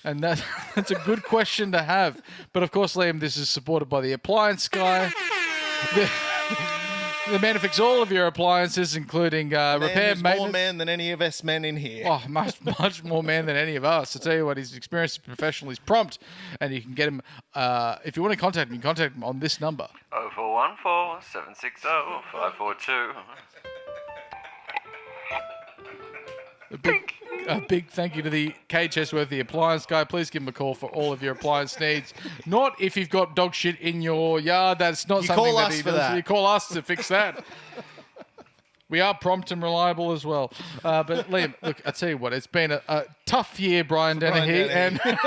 [SPEAKER 2] And that's a good question to have. But of course, Liam, this is supported by the Appliance Guy. The man who fixes all of your appliances, including repair,
[SPEAKER 3] Who's
[SPEAKER 2] maintenance.
[SPEAKER 3] more man than any of us men in here.
[SPEAKER 2] Oh, much more man than any of us. I tell you what, he's experienced, he's professional, he's prompt, and you can get him. If you want to contact him, you can contact him on this number.
[SPEAKER 4] 0414 760 542.
[SPEAKER 2] A big thank you to the K Chesworth, the Appliance Guy. Please give him a call for all of your appliance needs. Not if you've got dog shit in your yard. That's not
[SPEAKER 3] You
[SPEAKER 2] something
[SPEAKER 3] call
[SPEAKER 2] that
[SPEAKER 3] us
[SPEAKER 2] he
[SPEAKER 3] for
[SPEAKER 2] does.
[SPEAKER 3] that.
[SPEAKER 2] You call us to fix that. We are prompt and reliable as well. But Liam, look, I tell you what, it's been a tough year, Brian Dennehy,
[SPEAKER 3] Dennehy.
[SPEAKER 2] and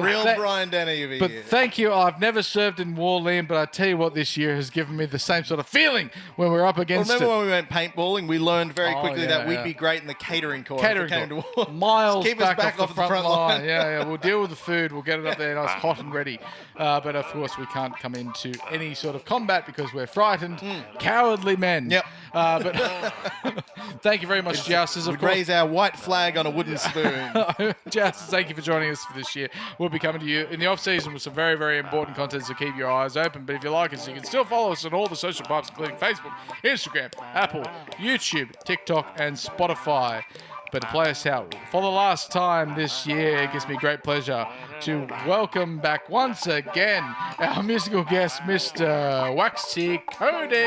[SPEAKER 3] Real
[SPEAKER 2] that-
[SPEAKER 3] Brian Denny over
[SPEAKER 2] But
[SPEAKER 3] here.
[SPEAKER 2] thank you. I've never served in war, Liam, but I tell you what, this year has given me the same sort of feeling when we're up against
[SPEAKER 3] Remember
[SPEAKER 2] it.
[SPEAKER 3] when we went paintballing? We learned very quickly that we'd
[SPEAKER 2] yeah.
[SPEAKER 3] be great in the catering corps.
[SPEAKER 2] Catering
[SPEAKER 3] if it came
[SPEAKER 2] corps.
[SPEAKER 3] to war.
[SPEAKER 2] Miles
[SPEAKER 3] Keep us back
[SPEAKER 2] off the front line. Yeah, we'll deal with the food. We'll get it up there nice, hot and ready. But of course, we can't come into any sort of combat because we're frightened, cowardly men.
[SPEAKER 3] Yep.
[SPEAKER 2] But thank you very much, Jousters. Of
[SPEAKER 3] We'd
[SPEAKER 2] course,
[SPEAKER 3] raise our white flag on a wooden spoon.
[SPEAKER 2] Jousters, thank you for joining us for this year. We'll be coming to you in the off season with some very, very important content, so keep your eyes open. But if you like us, you can still follow us on all the social pipes, including Facebook, Instagram, Apple, YouTube, TikTok, and Spotify. But to play us out for the last time this year, it gives me great pleasure to welcome back once again our musical guest, Mr. Waxy Codine.